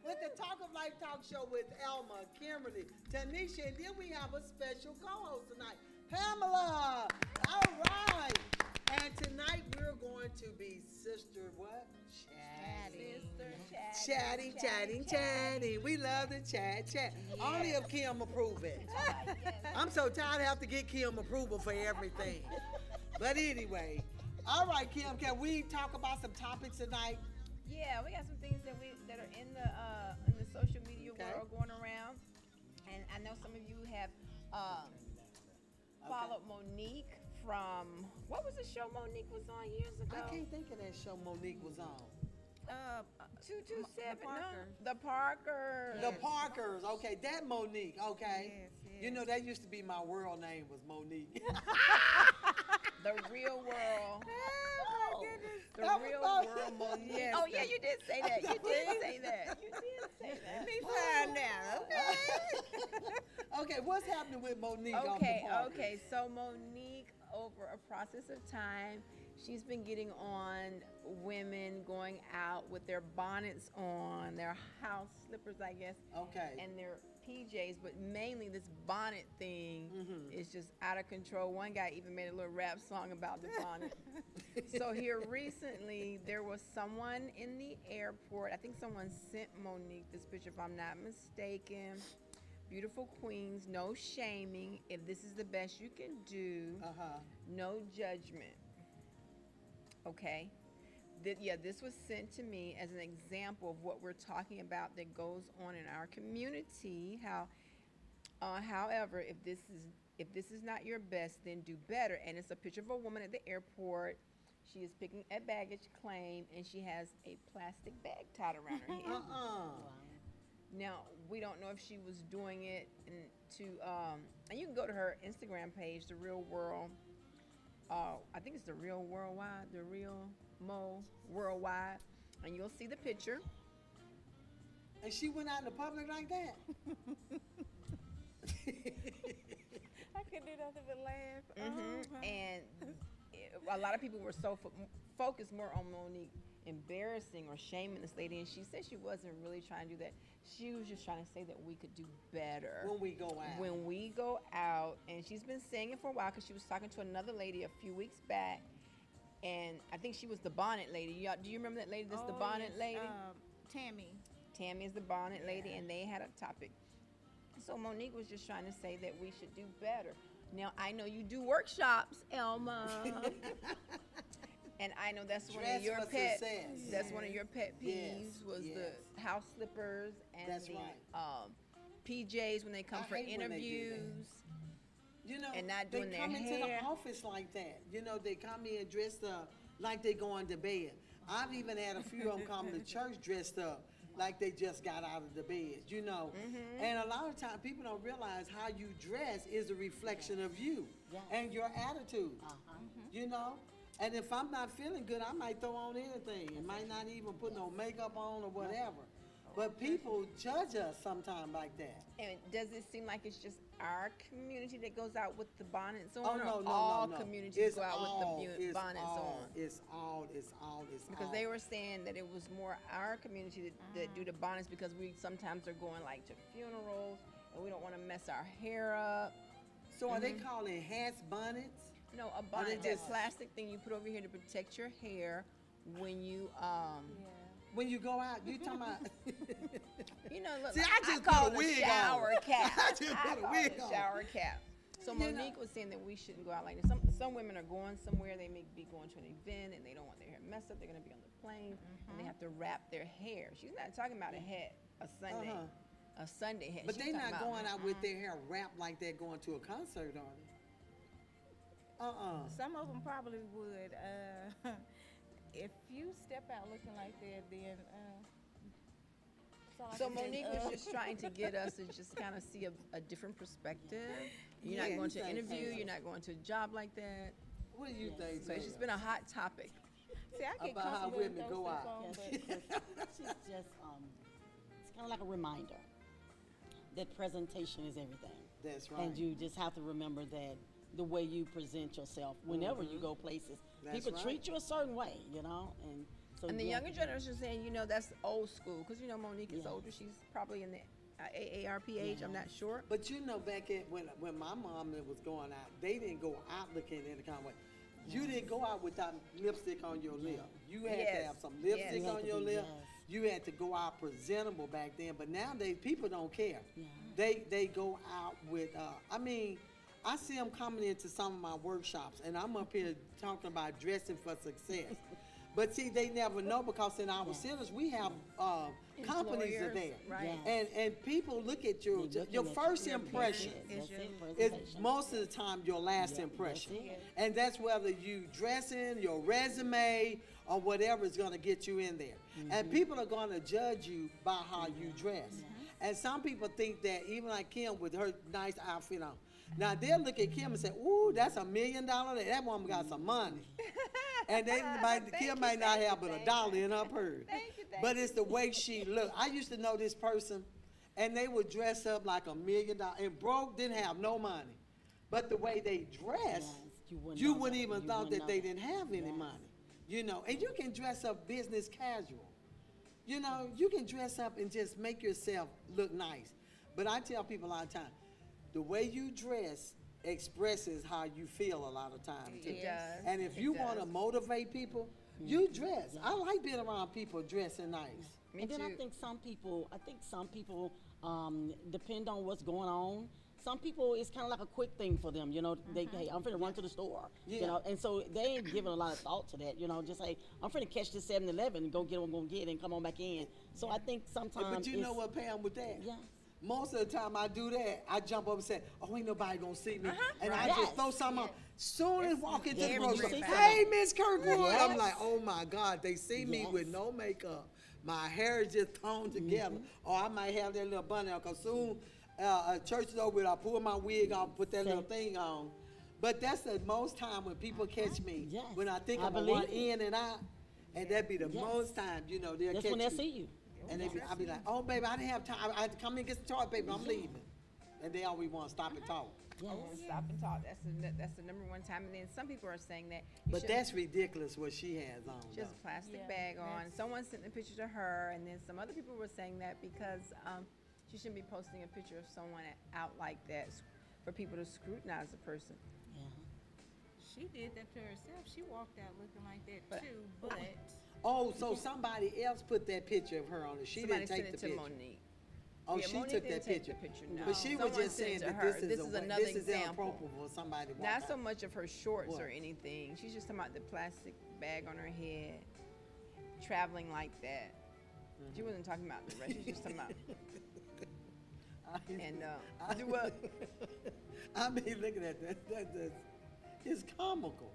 with the Talk of Life talk show with Elma, Kimberly, Tanisha, and then we have a special co-host tonight, Pamela. All right. And tonight we're going to be Sister what? Chatting. We love to chat. Yes. Only if Kim approve it. I'm so tired I have to get Kim approval for everything. But anyway, all right, Kim, can we talk about some topics tonight? Yeah, we got some things that are in the social media world going around, and I know some of you have followed Monique from what was the show Monique was on years ago? I can't think of that show Monique was on. 227. The Parkers. The Parkers. Okay, that Monique. Okay. Yes. You know that used to be my world name was Monique. The real world. Oh my goodness. The real world Monique. Yes. Oh yeah, you did say that. You did say that. Let me find out. Okay. Okay, what's happening with Monique? Okay. So Monique, over a process of time, she's been getting on women going out with their bonnets on, their house slippers, I guess. Okay. And their PJs, but mainly this bonnet thing is just out of control. One guy even made a little rap song about the bonnet. So here recently, there was someone in the airport. I think someone sent Monique this picture, if I'm not mistaken. Beautiful queens, no shaming. If this is the best you can do, no judgment. Okay. This was sent to me as an example of what we're talking about that goes on in our community. However, if this is not your best, then do better. And it's a picture of a woman at the airport. She is picking a baggage claim, and she has a plastic bag tied around her head. Now, we don't know if she was doing it and you can go to her Instagram page, The Real World. I think it's The Real Worldwide, The Real Mo Worldwide, and you'll see the picture. And she went out in the public like that? I couldn't do nothing but laugh. And a lot of people were so focused more on Monique embarrassing or shaming this lady, and she said she wasn't really trying to do that. She was just trying to say that we could do better when we go out. And she's been saying it for a while because she was talking to another lady a few weeks back, and I think she was the bonnet lady. Do you remember that lady? That's the bonnet lady. Tammy is the bonnet lady, and they had a topic. So Monique was just trying to say that we should do better. Now I know you do workshops, Elma. And I know that's one of your pet. That's one of your pet peeves was the house slippers and PJs when they come for interviews. You know, and not doing they come their into hair. the office like that. You know, they come in dressed up like they going to bed. I've even had a few of them come to church dressed up like they just got out of the bed, you know. And a lot of times people don't realize how you dress is a reflection of you and your attitude, you know. And if I'm not feeling good, I might throw on anything. It might not even put no makeup on or whatever. But people judge us sometimes like that. And does it seem like it's just our community that goes out with the bonnets on? Oh, no, all no. communities go out with the bonnets on? It's all. Because they were saying that it was more our community that do the bonnets because we sometimes are going like to funerals and we don't want to mess our hair up. So are they calling hats bonnets? No, a bonnet, that plastic thing you put over here to protect your hair when you when you go out. You talking about? You know, look, see, I just call put a it wig a shower on. cap. I just put a wig on. Shower cap. So Monique was saying that we shouldn't go out like this. Some women are going somewhere. They may be going to an event and they don't want their hair messed up. They're going to be on the plane and they have to wrap their hair. She's not talking about a hat, a Sunday, a Sunday hat. But She's they're not about, going out with their hair wrapped like they're going to a concert, are they? Some of them probably would. If you step out looking like that, then. So Monique was just trying to get us to just kind of see a different perspective. You're not going to interview. You're not going to a job like that. What do you think? So it's just been a hot topic. See, I get about how women go out. She's just, it's kind of like a reminder that presentation is everything. That's right. And you just have to remember that the way you present yourself whenever you go places. People treat you a certain way, you know, and So And the yeah, younger generation is saying, that's old school. Because, Monique is Yes. older. She's probably in the AARP age. I'm not sure. But back when my mom was going out, they didn't go out looking any kind of way. You didn't go out without lipstick on your lip. You had to Yes. have some lipstick Yes. You had on to your be, lip. yes. You had to go out presentable back then. But nowadays, people don't care. Yeah. They go out with, I see them coming into some of my workshops, and I'm up here talking about dressing for success. But see, they never know, because in our centers, we have companies are Employers, there. right. And people look at They looking your at first you. impression. That's it, Is presentation. most of the time your last Yeah, impression. that's it. And that's whether you dressing, your resume, or whatever is gonna get you in there. And people are gonna judge you by how you dress. And some people think that, even like Kim with her nice outfit on. Now they'll look at Kim and say, ooh, that's $1 million. That woman got some money. And Kim might not have but $1 in her purse. But it's the way she look. I used to know this person, and they would dress up like $1 million, and broke, didn't have no money. But the way they dress, Yes, you know wouldn't that. even You thought wouldn't that know they that. didn't have any Yes. money. And you can dress up business casual. You can dress up and just make yourself look nice. But I tell people all the time, the way you dress expresses how you feel a lot of times too. It does. And if It you want to does. motivate people, you dress. I like being around people dressing nice. Me And then I too. think some people, depend on what's going on. Some people, it's kind of like a quick thing for them, hey, I'm finna run to the store, Yeah. and so they ain't giving a lot of thought to that, just hey, I'm finna catch this 7-Eleven and go get what I'm gonna get and come on back in. So I think sometimes But you know what, Pam, with that? Yes. Most of the time I do that, I jump up and say, oh, ain't nobody gonna see me. And I Yes. just throw something on. Soon as walk into the Yes, grocery when you store, see hey, something. Miss Kirkwood. Yes. I'm like, oh my God, they see me Yes. with no makeup. My hair is just toned together. Or I might have that little bunny on, because soon church is over, I pull my wig off, put that little thing on. But that's the most time when people catch me, Yes. when I think I I'm gonna run believe in and out. And that'd be the Yes. most time, they'll That's catch when they'll you. see you. And I'll be like, oh, baby, I didn't have time. I had to come in and get some toilet paper. I'm leaving. And they always want to stop and talk. Yes. Stop and talk. That's the number one time. And then some people are saying that. you But should- that's ridiculous what she has on. She has a though. plastic Yeah, bag on. that's- Someone sent a picture to her, and then some other people were saying that because she shouldn't be posting a picture of someone out like that for people to scrutinize the person. Yeah. She did that to herself. She walked out looking like that But- too, but Oh, so somebody else put that picture of her on it. She Somebody didn't take sent the it to picture. Monique. Oh, Yeah, she Monique took didn't that take picture. the picture, no. But she was Someone just sent it saying to that her. this is, This is another this is example. inappropriate for somebody to walk Not so out. much of her shorts What? or anything. She's just talking about the plastic bag on her head, traveling like that. She wasn't talking about the rest. She's just talking about. And do what? I mean, looking at that, it's comical.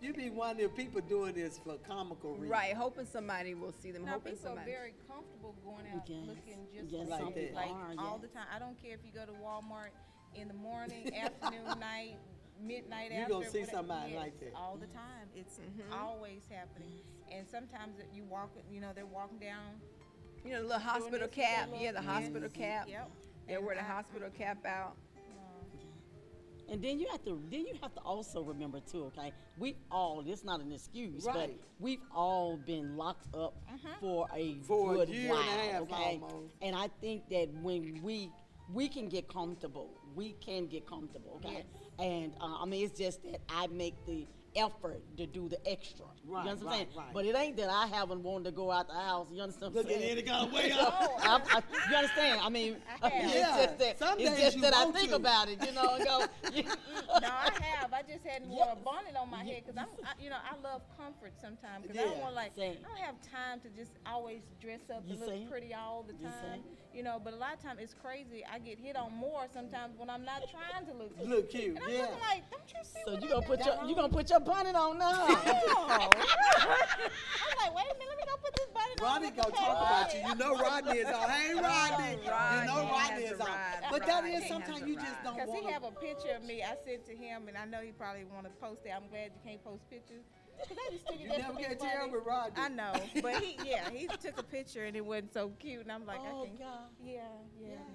You be wondering if people doing this for comical reasons. Right, hoping somebody will see them. now Hoping people are somebody. very comfortable going out Yes. looking just Yes, some like, people are, all yes. the time. I don't care if you go to Walmart in the morning, afternoon, night, midnight, You after. gonna see whatever. somebody Yes, like that. all the time. It's always happening. And sometimes you walk, they're walking down. You know, the little hospital this cap. little- Yeah, the hospital cap. Yep. They And wear the I- hospital cap out. And then you have to also remember too, okay? It's not an excuse, but Right. we've all been locked up for a For a good year while, and a half okay? almost. And I think that when we can get comfortable, okay? Yes. And I mean, it's just that I make the effort to do the extra. Right, you understand what I'm right, saying? right. But it ain't that I haven't wanted to go out the house. You understand what I'm Looking saying? any kind of way Oh, up. You understand? I mean, I have. it's Yeah, just that, some it's days just you that I want think to. about it, and go, No, I have. I just hadn't worn a Yes. bonnet on my head because I love comfort sometimes because I don't Yeah, want I same. don't have time to just always dress up You and look same. pretty all the You time. same. But a lot of times it's crazy. I get hit on more sometimes when I'm not trying to look. Look cute, And I'm yeah. looking like, don't you see? So what you I gonna put got your on?" put your bonnet on now. No. I'm like, wait a minute, let me go put this bonnet on. Rodney Look gonna at talk about you. Rodney. You know Rodney is on. Hey, Rodney. You know Rodney Rodney has is a on. ride. But that Rodney is has sometimes a you ride. just don't Because want he have a picture of me. I sent to him, and I know he probably want to post it. I'm glad you can't post pictures. 'Cause I just think You that's never so get to tell funny. with Rodney. I know, but he took a picture and it wasn't so cute, and I'm like, Oh, I can't. God. Yeah.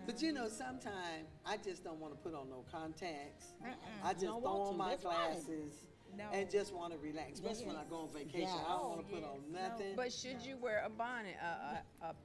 But sometimes I just don't want to put on no contacts. Mm-mm. I just don't throw want on to. my That's right. glasses No. and just want to relax, especially when I go on vacation. Yes. I don't want to put Oh, on yes. nothing. But should you wear a bonnet, a A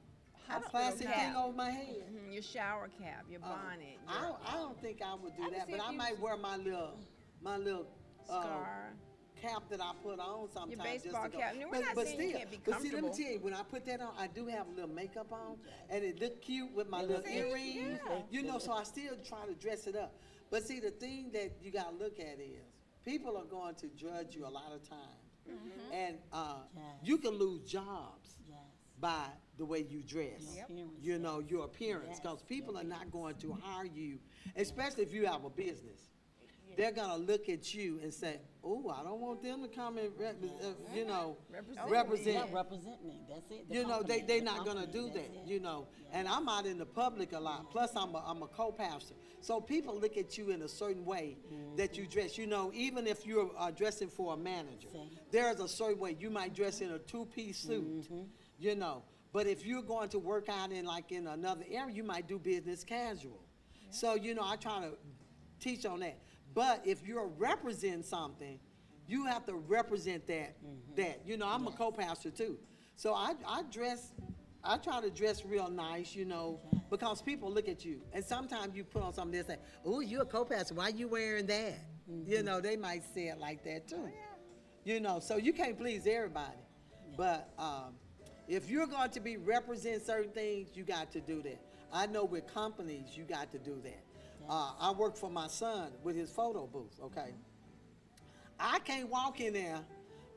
hospital plastic cap? thing over my head. Your shower cap, your bonnet, your I don't think I would do I can that, see but if I you might was- wear my little scar. cap that I put on sometimes. baseball just to go. cap. No, we're not saying you can't be But see, let me comfortable. tell you, when I put that on, I do have a little makeup on, and it look cute with my little See? earrings. Yeah. You know, so I still try to dress it up. But see, the thing that you gotta look at is, people are going to judge you a lot of times, and you can lose jobs Yes. by the way you dress. Your appearance, You know, your appearance, Yes, because people your are not going to hire you, especially if you have a business. They're gonna look at you and say, "Oh, I don't want them to come and you know, Represent. represent." Yeah, represent me. That's it. The You know, company, they the not gonna company, do that's that. it. You know, and I'm out in the public a lot. Plus, I'm a co-pastor, so people look at you in a certain way that you dress. You know, even if you're dressing for a manager, there's a certain way you might dress in a two-piece suit. You know, but if you're going to work out in another area, you might do business casual. So you know, I try to teach on that. But if you're representing something, you have to represent that. You know, I'm a co-pastor too, so I try to dress real nice, you know, because people look at you, and sometimes you put on something they say, "Oh, you're a co-pastor. Why you wearing that?" You know, they might say it like that too. You know, so you can't please everybody, but if you're going to be represent certain things, you got to do that. I know with companies, you got to do that. I work for my son with his photo booth, okay? I can't walk in there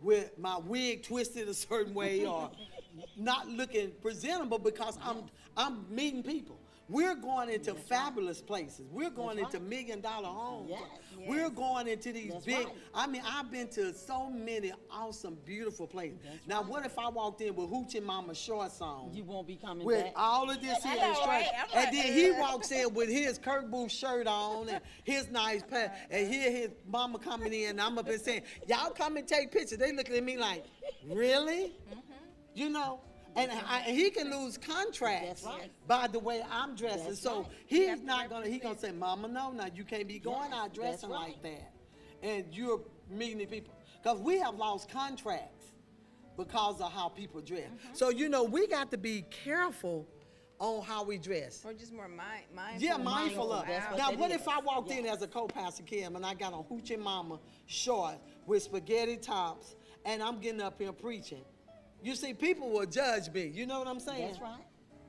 with my wig twisted a certain way or not looking presentable because I'm meeting people. We're going into fabulous places. We're going into $1 million homes. Yes. We're going into these That's big, right. I mean, I've been to so many awesome, beautiful places. That's Now, right. what if I walked in with Hoochie Mama shorts on? You won't be coming With back. all of this here know, and straight. right? I'm And like, then he walks in with his Kurt Booth shirt on and his nice pants. And here his mama coming in, and I'm up and saying, "Y'all come and take pictures." They looking at me like, "Really?" You know? And he can lose contracts That's right. by the way I'm dressing. That's So right. he's not gonna, he gonna say, "Mama, no, now you can't be going Yes, out dressing that's right. like that." And you're meeting the people. Because we have lost contracts because of how people dress. So, you know, we got to be careful on how we dress. Or just more mindful. Yeah, mindful of. That's what Now, it what is. if I walked in Yeah. as a co-pastor Kim and I got on Hoochie Mama shorts with spaghetti tops and I'm getting up here preaching? You see, people will judge me. You know what I'm saying? That's right.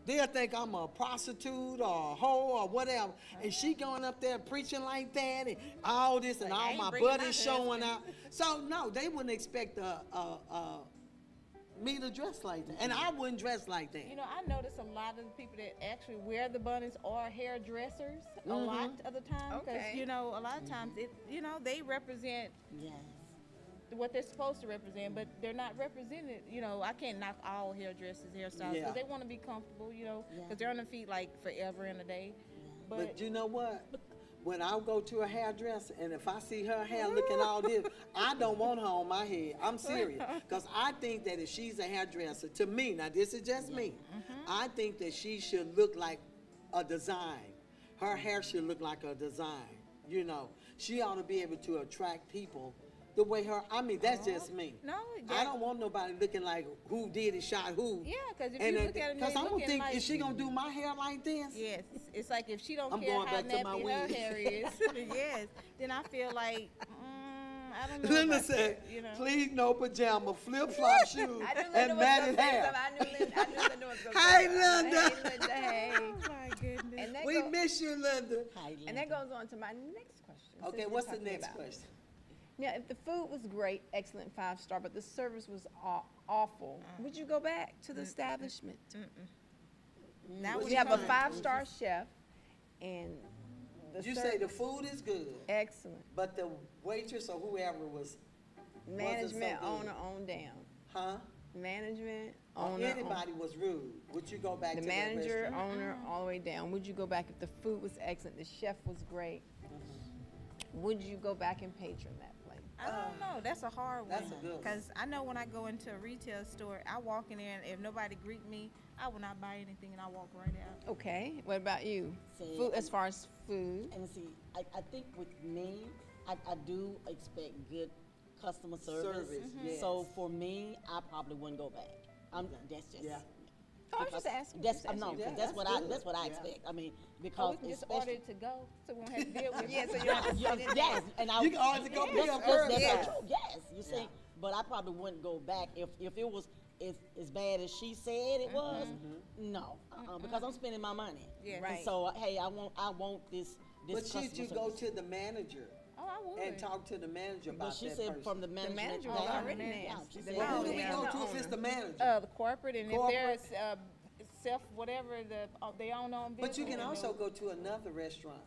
They'll think I'm a prostitute or a hoe or whatever. And she going up there preaching like that and all this and Like, I all ain't my bringing my buddies showing out. husband. So, no, they wouldn't expect me to dress like that. And I wouldn't dress like that. You know, I notice a lot of the people that actually wear the bonnets are hairdressers a lot of the time. Because, Okay. you know, a lot of times, they represent Yes. what they're supposed to represent, but they're not represented. You know, I can't knock all hairdressers, hairstylists, Yeah. because they want to be comfortable, you know, Yeah. because they're on their feet like forever and a day. But you know what? When I go to a hairdresser and if I see her hair looking all this, I don't want her on my head. I'm serious. Because I think that if she's a hairdresser, to me, now this is just me, I think that she should look like a design. Her hair should look like a design. You know, she ought to be able to attract people the way I mean, that's just me. No, I don't want nobody looking like who did it, shot who. Yeah, because if you look at them, because they I don't looking think, like, is she going to do my hair like this? yes, it's like if she don't I'm care going how back to my nappy her wig. hair is, yes, then I feel like, I don't know. Linda about said, that, you know. "Please no pajama, flip-flop shoes, I knew Linda and was matted gonna say hair." something. I knew Linda was gonna Hey, say something. Linda. Hey, Linda. Hey. Oh my goodness. And that We go- miss you, Linda. Hi, And that goes on to my next question. since Okay, we're what's the talking next about- question? Now, if the food was great, excellent, 5-star, but the service was awful, would you go back to the establishment? Now What's We when have it a comes- 5-star chef, and the You say the service- food is good, excellent. but the waitress or whoever was, Management, good. owner, on down. huh? Management, Or owner, anybody was rude, would you go back the to that manager, restaurant? owner, all the way down. Would you go back if the food was excellent, the chef was great? Would you go back and patron that place? I don't know. That's a hard one. That's a good one. Because I know when I go into a retail store, I walk in there and if nobody greet me, I will not buy anything and I walk right out. Okay, what about you? See, Food, as far as food? And see, I think with me, I do expect good customer service. Yes. So for me, I probably wouldn't go back. That's just. Yeah. I was just asking. That's just asking. no, Yeah, that's what I good. that's what I Yeah. expect. I mean, Oh, because we can just especially- order it to go, so we won't have to deal with it. Yeah, so you don't have to sit in yes, and I You can always go pick up that's early. so Yeah. true. Yes, you see, Yeah. but I probably wouldn't go back if it was as bad as she said it was. No, because I'm spending my money. Yeah. And Right. so hey, I want this. But customer should you go service. to the manager Oh, I would. and talk to the manager about But she that said person? from the management. manager was down. already Yeah, nasty. she The said- Well, who do we Yeah. go The to if it's owner. the manager? The corporate, and Corporate. if there's self whatever they own on business. But you can also go to another restaurant.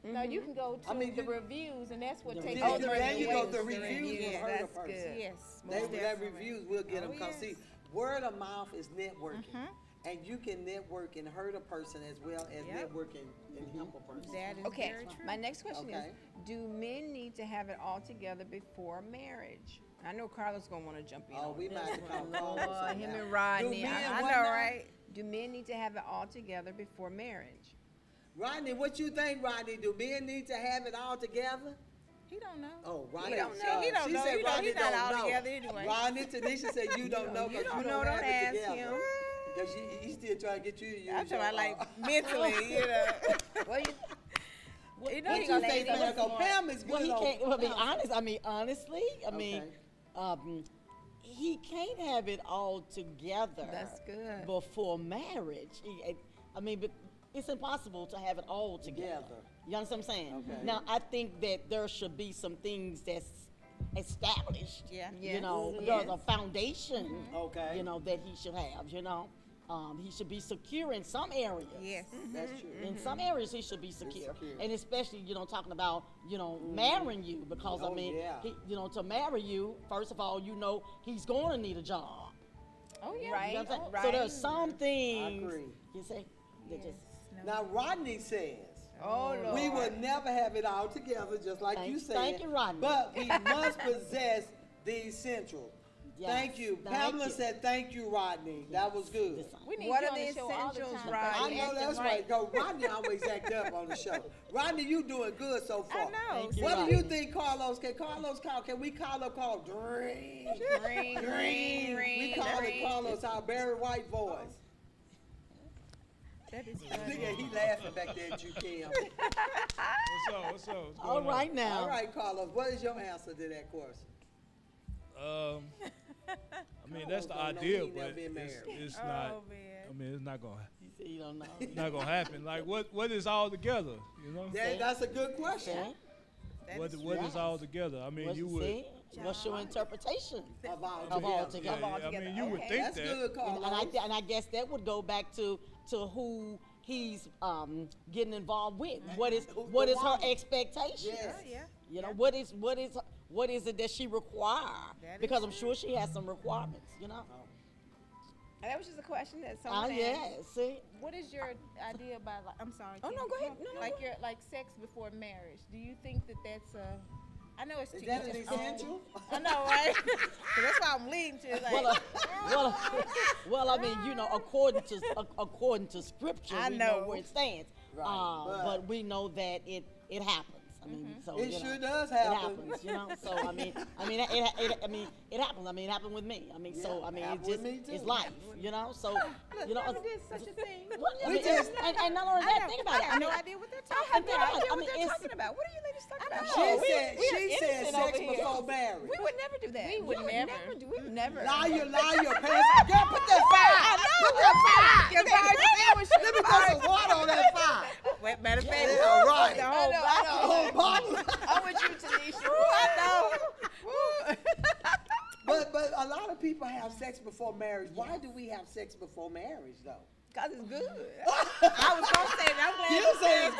No, you can go to I mean, the you- reviews, and that's what The takes reviews. the There you go, away. the reviews will Yeah, hurt a that's person. good. Yes, That most definitely. reviews will get them. Oh, Cause yes. see, word of mouth is networking, and you can network and hurt a person as well as Yep. networking and help a person. That is Okay, very true. my next question Okay. is, do men need to have it all together before marriage? I know Carlos gonna want to jump in. Oh, on we this might have to one. call Carlos Lord, on him that. and Rodney. Do men I what know, now? right? Do men need to have it all together before marriage? Rodney, what you think, Rodney? Do men need to have it all together? He don't know. Oh, Rodney. don't know. He don't she know. said He don't- Rodney he's not don't all know. together anyway. Rodney, Tanisha said you don't know because you don't know, have don't it ask together. him. Because he's still trying to get you to use I'm talking about your, like mentally, you know. Well, you, You know what he you gonna think, say Pam? something. Pam is Well, good he on- can't. Well, honestly, Okay. he can't have it all together. That's good. Before marriage, but it's impossible to have it all together. Together. You understand what I'm saying? Okay. Now, I think that there should be some things that's established. Yeah. Yes. You know, Mhm. there's Yes. a foundation. Okay. You know that he should have. You know, he should be secure in some areas. Yes. That's true. In some areas, he should be secure, secure. and especially talking about marrying you because Oh, I mean, yeah. to marry you, first of all, he's going to need a job. Oh yeah. Right. You know what I'm saying? Right. So there's some things agree. you say that Yes. just No. Now, Rodney says, oh Lord. we would never have it all together, just like you said. Thank you, Rodney. But we must possess the essential. Yes, Thank you. thank Pamela you. said, thank you, Rodney. That was good. Listen. We need What you are on the the show all the essentials, time. Rodney? I because you know acting that's right. Go, Rodney always act up on the show. Rodney, you doing good so far. I know. Thank you, What do Rodney. you think, Carlos? Can Carlos call? Can we call her call? Green. Ring, Green. We call her ring. Carlos, our Barry White voice. That is Look funny. at he laughing back there at you, Kim. What's up? What's All going right now. All right, Carlos, what is your answer to that question? on? I mean, that's the Carlos don't know ideal, he never but been it's married. not. Oh man. I mean, it's not gonna. You say you don't know. It's not gonna happen. Like, what is all together? You know, That's a good question. Okay. That what is what yes. is all together? I mean, What you you would. say? What's your interpretation? Of all Of all together. together. I mean, you would Okay. think That's that. good, Carlos. And I guess that would go back to who he's getting involved with. What is Who's what the is her woman? expectation? Yes. Oh yeah. You know, what is it that she require? That Because is I'm sure she has some requirements, you know. And that was just a question that Oh someone yeah, asked. see. What is your idea about like? I'm sorry. Oh, Kim. no, go ahead. No, Like your sex before marriage. Do you think that that's a? I know it's Is to that each an his own. essential? I know, right? 'Cause that's why I'm leading to. Like, Well, I mean, according to scripture, I we know. know where it stands. Right, But we know that it happens. I mean, so It you know, sure does It happen. happens, you know. So I mean, it happens. I mean, it happened with me. I mean, so Yeah, I mean, happened it just with me, too. it's life, you know. So you know, Never did such a thing. well, I We mean, just- and not only that, think about it. I have no idea what they're I talking have no about. idea I what mean, they're it's- talking about. What are you ladies talking about? She Oh, said we are she said innocent sex over here. before marriage. We would never do that. We would never. do. We never. Liar, girl, put that fire. Put that fire. Let me throw some water on that fire. Wait, matter of fact, Yeah, right. the I whole know, bottle. I know. Whole bottle. I'm with you, Tanisha. I know. But a lot of people have sex before marriage. Why do we have sex before marriage, though? Because it's good. I was gonna say that. I'm glad You say it's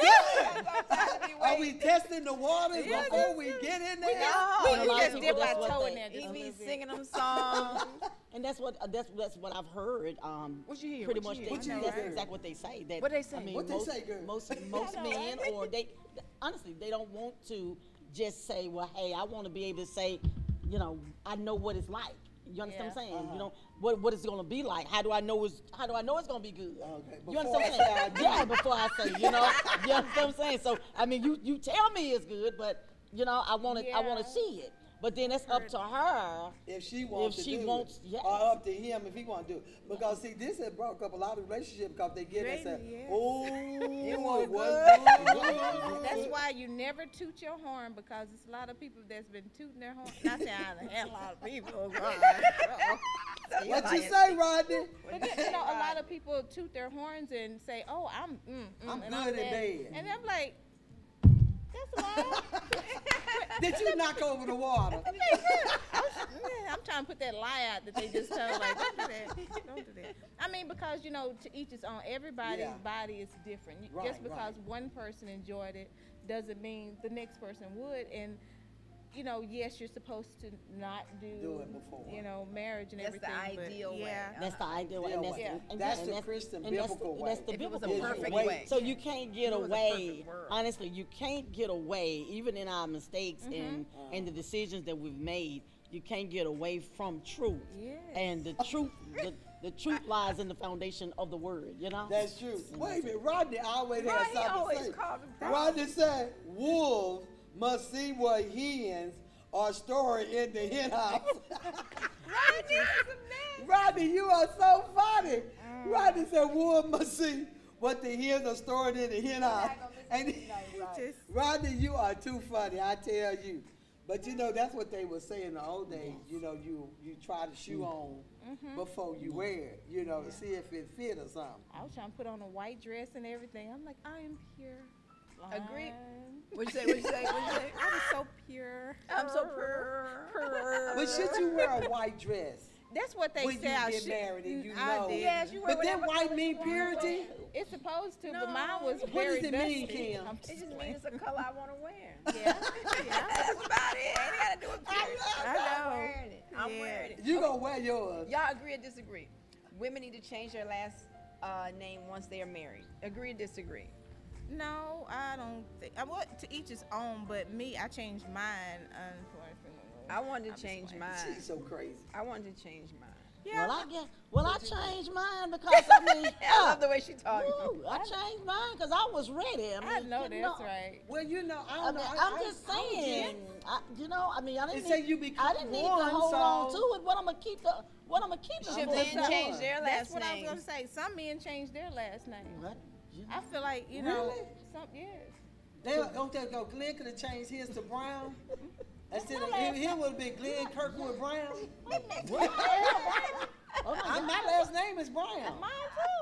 good. Are we Wait. testing the waters Yeah, before we get in there? No, And a We lot of just people, dip that's our what toe they- in there just He a be little bit. singing them songs. And that's what I've heard. What you hear? Pretty What much, you they, hear? What you that's hear? exactly what they say. That What they say? I mean, What they most, say, girl? most I know, men, right? or they honestly, they don't want to just say, well, hey, I want to be able to say, I know what it's like. You understand what I'm saying? You know what it's gonna be like. How do I know it's gonna be good? Okay, You understand before what I'm I say I saying? do. Yeah, before I say, you understand what I'm saying? So I mean, you tell me it's good, but I want to Yeah. see it. But then it's up to her. If she wants If to she do wants- it, yes. or up to him if he want to do it. Because see, this has broke up a lot of relationships because they get and say, Really, yes. "Oh, It was was good." That's why you never toot your horn because it's a lot of people that's been tooting their horn. Not saying I had a lot of people. What you say, Rodney? But then, you know, a lot of people toot their horns and say, "Oh, I'm I'm and good at that." bed. And I'm like, that's loud. Did you knock over the water? I'm trying to put that lie out that they just tell, like, don't do that. Don't do that. I mean, because, you know, to each his own. Everybody's Yeah. body is different. Right, Just because right. one person enjoyed it doesn't mean the next person would. And, you know, yes, you're supposed to not Do it before. you know, marriage and That's the everything. but ideal way. yeah. That's the ideal way. And that's, Yeah. and That's and the Christian and that's biblical the, way. That's the If it was a biblical perfect way. way. So you can't get It was a away. perfect world. Honestly, you can't get away, even in our mistakes and the decisions that we've made. You can't get away from truth. Yes. And the truth, the truth lies in the foundation of the word. You know. That's true. Wait a minute, Rodney always Right, has he something always to say. calls him that. Rodney said, "Wolves must see what hens are storing in the hen house." Rodney is a man. Rodney, you are so funny. Rodney said, "Wolves must see what the hens are storing in the hen house." And Just- Rodney, you are too funny, I tell you. But you know, that's what they would say in the old days. You know, you try the shoe on before you wear it, you know, to see if it fit or something. I was trying to put on a white dress and everything. I'm like, I am pure. Agreed. Blind. What'd you say? What'd you say? What'd you say? I was so pure. I'm so pure. But should you wear a white dress That's what they when say you I get should. married and you I know? did. Yes, you wear But then whatever white color mean you want. purity? It's supposed to, but No. mine was What very does it mean, dusty. Kim? I'm It just just playing. means it's a color I want to wear. Yeah. Yeah. That's about it. Ain't got to do with purity. I I'm know. wearing it. I'm Yeah. wearing it. You gonna wear yours. Y'all agree or disagree? Women need to change their last name once they are married. Agree or disagree? No, I don't think. I want to each his own, but me, I changed mine. Unfortunately, I wanted I'm to change just mine. She's so crazy. I wanted to change mine. Yeah. I changed mine because I mean, I love the way she talks. woo, I changed mine because I was ready. I know you that's right. Well, you know, I I don't mean, know. I'm just saying. I didn't. It say you I didn't need to one, hold on so- to it. What I'm gonna keep it Should for. men change their That's last what I was names? gonna say. Some men change their last name. What? You know? I feel like know, Really? some yes. Don't they go? Glenn could have changed his to Brown. Instead of him would have been Glenn Kirkwood Brown. Oh my My last name is Brown. Mine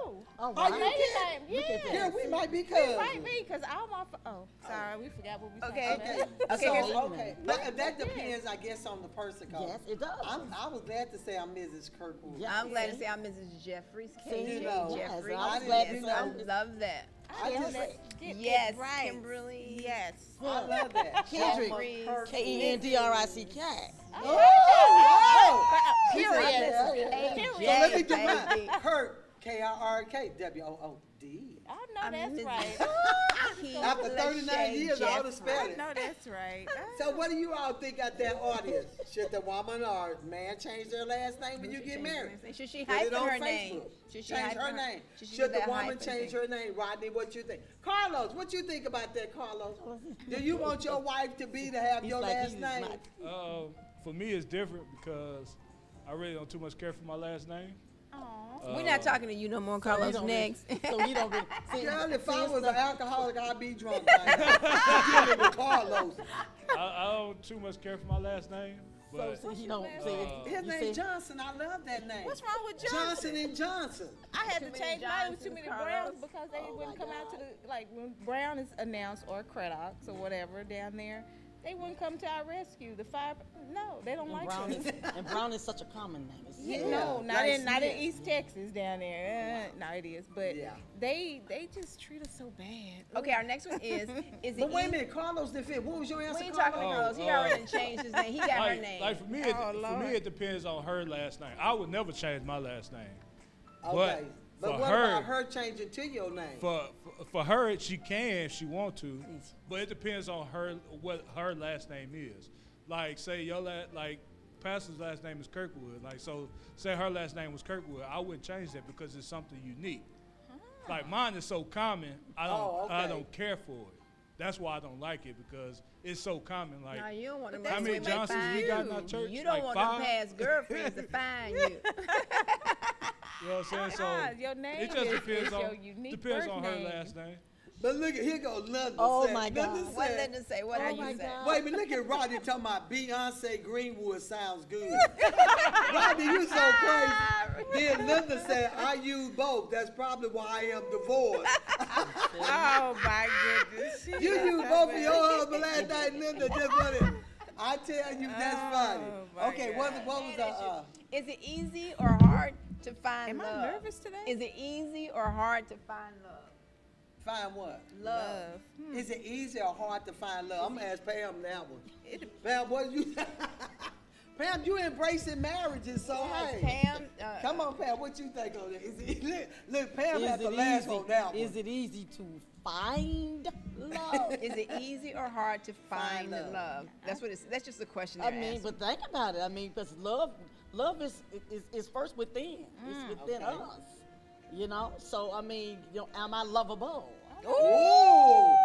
too. Oh, Are wow. you Lady kidding? name, Look at yeah. Here we might be It cousins. might be because I'm off. Oh, sorry, we forgot what we talking Okay. about. Okay. Okay, So, here's- okay. That depends, I guess, on the person. 'Cause Yes, it does. I was glad to say I'm Mrs. Kirkwood. Yeah. I'm glad to say I'm Mrs. Jeffries. See, KJ you know, Jeffries. yes, I was I glad didn't- to you I know, love that. I just Get Yes, it right. Kimberly. Yes. I love that. Kendrick. Jeffries. Kendrick. Oh, Period. So let me get baby. mine. Kirk, KRRK, WOOD. I know that's right. After 39 years, I ought to spell I it. know that's right. So what do you all think out there, audience? Should the woman or man change their last name when you get married? Should she Put it hyphen on her name? Facebook. Should she Change hyphen her name. Should she Should do the that woman hyphen change thing? her name? Rodney, what you think? Carlos, what you think about that, Carlos? Do you want your wife to have He's your like, last he's name? not- For me, it's different because I really don't too much care for my last name. Aw. We're not talking to you no more, So he Carlos. don't Next. really- So he don't really. See, Girl, if see, I it's was the- an alcoholic, I'd be drunk right now. Dealing with Carlos. I don't too much care for my last name, but So he don't. See, His you name's see- Johnson. I love that name. What's wrong with Johnson? Johnson and Johnson. I had Too to many change mine with too Johnsons, many Carlos. Browns because they wouldn't come out to the, like, when Brown is announced or Craddock's or whatever down there, they wouldn't come to our rescue. The fire, no, they don't like Brown us. is, and Brown is such a common name. It's- Yeah, Yeah, no, not like in Smith. East Texas down there. No, it is, but Yeah. they just treat us so bad. Okay, our next one is it But wait a easy- minute, Carlos didn't fit. What was your answer, We ain't talking to Carlos? Carlos. He already changed his name. He got her like, name. like for me, it depends on her last name. I would never change my last name. Okay. But for what her- about her changing to your name? For her, she can if she want to, but it depends on her what her last name is. Like say like Pastor's last name is Kirkwood. Like so, say her last name was Kirkwood. I wouldn't change that because it's something unique. Like mine is so common, I Oh, okay. don't care for it. That's why I don't like it, because it's so common. Like, No, you don't want them how many women to Johnsons find we got in you. our church? You don't Like want 5? them past girlfriends to find you. You know what I'm saying? So your name it just depends is on your unique depends on her birth name. last name. But look, here goes London. Oh, said- my God. London What said- Linda say? What Oh did my you say? God. Wait a minute, look at Rodney talking about Beyonce Greenwood sounds good. Rodney, you so crazy. Then Linda said, I use both. That's probably why I am divorced. Oh my goodness. You used both of your husband last night, Linda. Just wanted. I tell you, that's funny. my Okay, what was the? Is it easy or hard to find Am love? I nervous today? Is it easy or hard to find love? Find what? Love. Is it easy or hard to find love? I'm gonna ask Pam that one. Pam, what you? Pam, you embracing marriages, so Yes, hey. Pam, Come on, Pam. What you think on that? Is it, look, Pam Is has the it last easy? on that one. Is it easy to find love? Is it easy or hard to find love. love? That's what it's. That's just the question. I they're mean, asking. but think about it. I mean, because love is first within. It's within Okay. us. You know. So I mean, am I lovable? Ooh!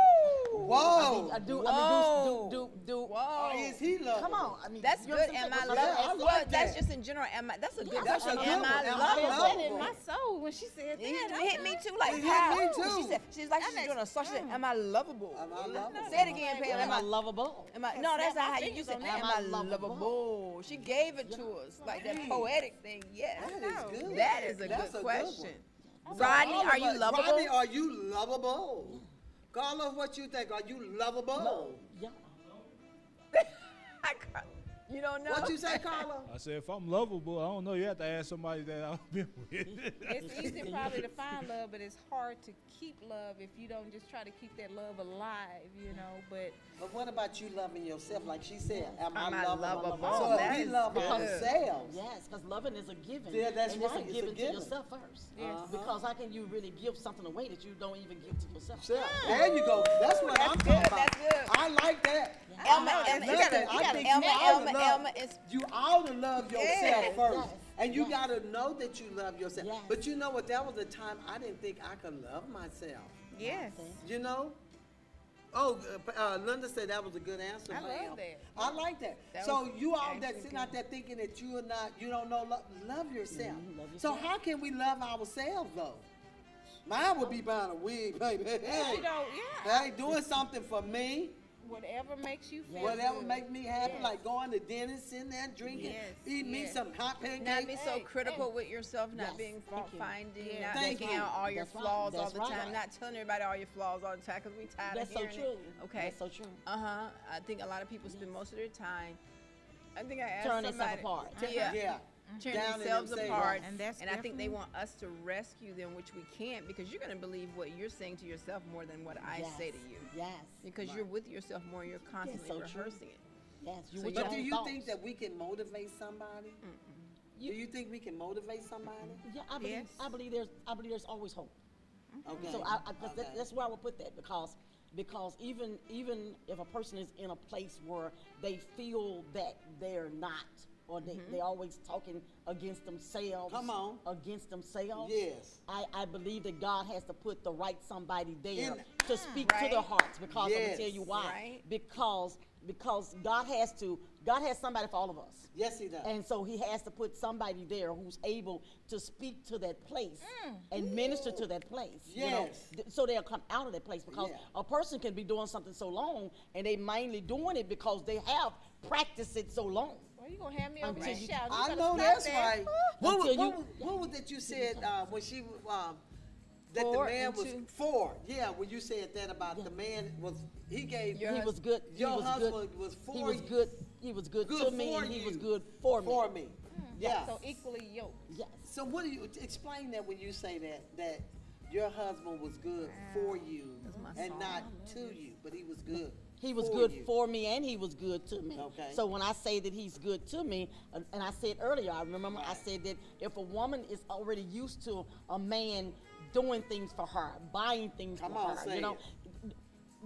Whoa! I do. Whoa. Do. Whoa. Is he lovable? Come on. I mean, That's you know good. what I'm Am I saying? Yeah, I lovable? like That's that. just in general. Am I? That's a good that's question. a good Am one. I Am I lovable? lovable? That in my soul when she said that. It hit me too, like It hit how? me too. She said, she's like she's doing a song. She said, "Am I lovable?" Am I lovable? Say it again, Pam. Am I lovable? Am I? No, that's Snap not my how you fingers said. on Am that. I lovable? She gave it to us, like that poetic thing. Yes, That is good. that is a That's good a good question. one. Rodney, All are of you us- lovable? Rodney, are you lovable? Carlos, what you think? Are you lovable? Yeah. You don't know. What you say, Carlos? I said, if I'm lovable, I don't know. You have to ask somebody that I've been with. It's easy probably to find love, but it's hard to keep love if you don't just try to keep that love alive, you know. But But what about you loving yourself? Like she said, am I Am I lovable? lovable? So if That we is love good. ourselves, Yes, because loving is a given. Yeah, that's and right, It's it's a a given given. to yourself first. Yes. Because how can you really give something away that you don't even give to yourself? self. There you go. That's what I'm talking good, about. that's good. I like that. Elma, I Elma, like you that. gotta, I think Elma, you ought to Elma, love- Elma is. You ought to love yourself Yes. first. Yes. And you Yes. got to know that you love yourself. Yes. But you know what? That was a time I didn't think I could love myself. yes, You know? Oh, Linda said that was a good answer. I Pam. love that. I like that. That So was you all that actually sitting out there thinking that you are not, you don't know, love yourself. Love So yourself. how can we love ourselves though? Mine would be buying a wig, baby. Hey, you know, yeah. hey, doing something for me. Whatever makes you feel Whatever good. make me happy, Yes. like going to dinner, sitting there drinking, Yes, eating me yes. some hot pancakes. Not be so Hey, critical hey. with yourself, not Yes, being thank you. fault-finding, Yeah. not Thank looking you. out all your That's right, flaws all that's the right. time, not telling everybody all your flaws all the time because we tired That's of so hearing true. it. Okay. That's so true. I think a lot of people spend most of their time. I think I asked Turn themselves somebody. apart. Yeah. Yeah. Turn Down in themselves themselves. apart, And that's I think they definitely- want us to rescue them, which we can't, because you're going to believe what you're saying to yourself more than what I Yes. say to you. Yes. Because you're with yourself more, you're constantly so true. rehearsing it. Yes. You So with you your But do own you thoughts. think that we can motivate somebody? Do you think we can motivate somebody? Yeah, I believe. Yes. I believe there's always hope. Okay. So that's where I would put that because even if a person is in a place where they feel that they're not, or they always talking against themselves. Come on. Against themselves. Yes. I believe that God has to put the right somebody there In- to speak to Right. their hearts, because I'm Yes. gonna tell you why. Right. Because God has somebody for all of us. Yes, he does. And so he has to put somebody there who's able to speak to that place and minister to that place. You know, Yes. so they'll come out of that place, because Yeah. a person can be doing something so long and they mainly doing it because they have practiced it so long. Well, you gonna have me over Until here you- shouting. You I better know stop that's that. right. What was, Until what, you- was, what was that you said when she that 4 the man and was 2. 4? Yeah, when you said that about the man he gave Your He was good. He your was husband good. was for He was you. good. He was good, Good to me, for and he was you. good for me. for me. Yeah. So equally yoked. Yes. So what do you explain that when you say that your husband was good for you my and song. not to you, but he was good. He was for good you. for me, and he was good to me. Okay. So when I say that he's good to me, and I said earlier, I remember I Right. said that if a woman is already used to a man doing things for her, buying things Come for on, her, say you know,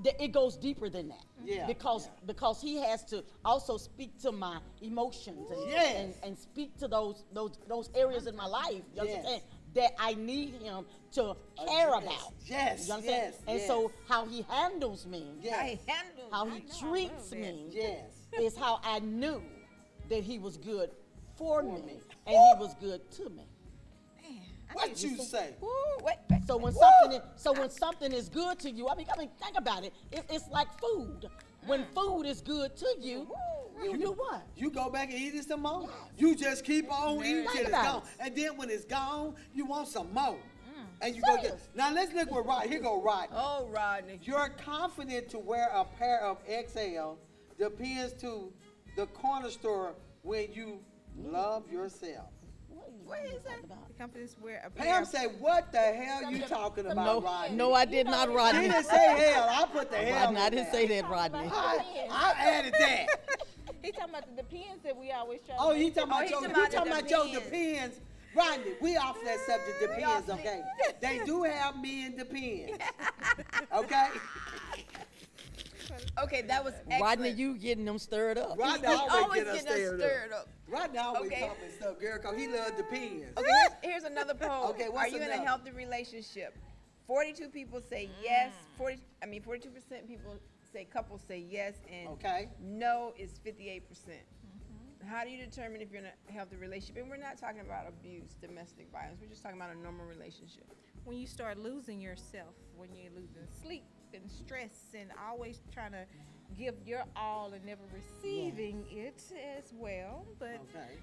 it. it goes deeper than that. Yeah, Because yeah. because he has to also speak to my emotions and Yes. and speak to those areas in my life. You Yes. understand? that I need him to care yes, about. yes, You understand? yes, And yes. so how he handles me, Yes. how he treats me, Yes. is how I knew that he was good for me and he was good to me. What you say? Ooh, wait. So when something is good to you, I mean, think about it. It's like food. When food is good to you, you do what? You go back and eat it some more. You just keep on eating till it's gone. And then when it's gone, you want some more. And you go get. Now let's look what Rodney. Here go Rodney. Oh, Rodney. You're confident to wear a pair of XL depends to the corner store when you love yourself. What is that? The companies wear a Pam say, what the hell you talking about, Rodney? No, I did not, Rodney. She didn't say hell. I put the hell Rodney, I on didn't there. say that, Rodney. I added that. He talking about the depends that we always try. Oh, to he make. talking about he's your, talking he about talking the about your depends. depends. Rodney, we off that subject, depends, okay? They do have men depends. Okay? Okay, that was excellent. Rodney, you getting them stirred up. Rodney He's always always get us getting us stirred up. up. Rodney always Okay. talking stuff, girl, because he loves depends. Okay, here's another poll. Okay, Are what's you in another? a healthy relationship? 42 people say yes. 42% people say couples say yes, and Okay. no is 58%. How do you determine if you're in a healthy relationship? And we're not talking about abuse, domestic violence. We're just talking about a normal relationship. When you start losing yourself, when you're losing sleep and stress and always trying to give your all and never receiving it as well. But Okay.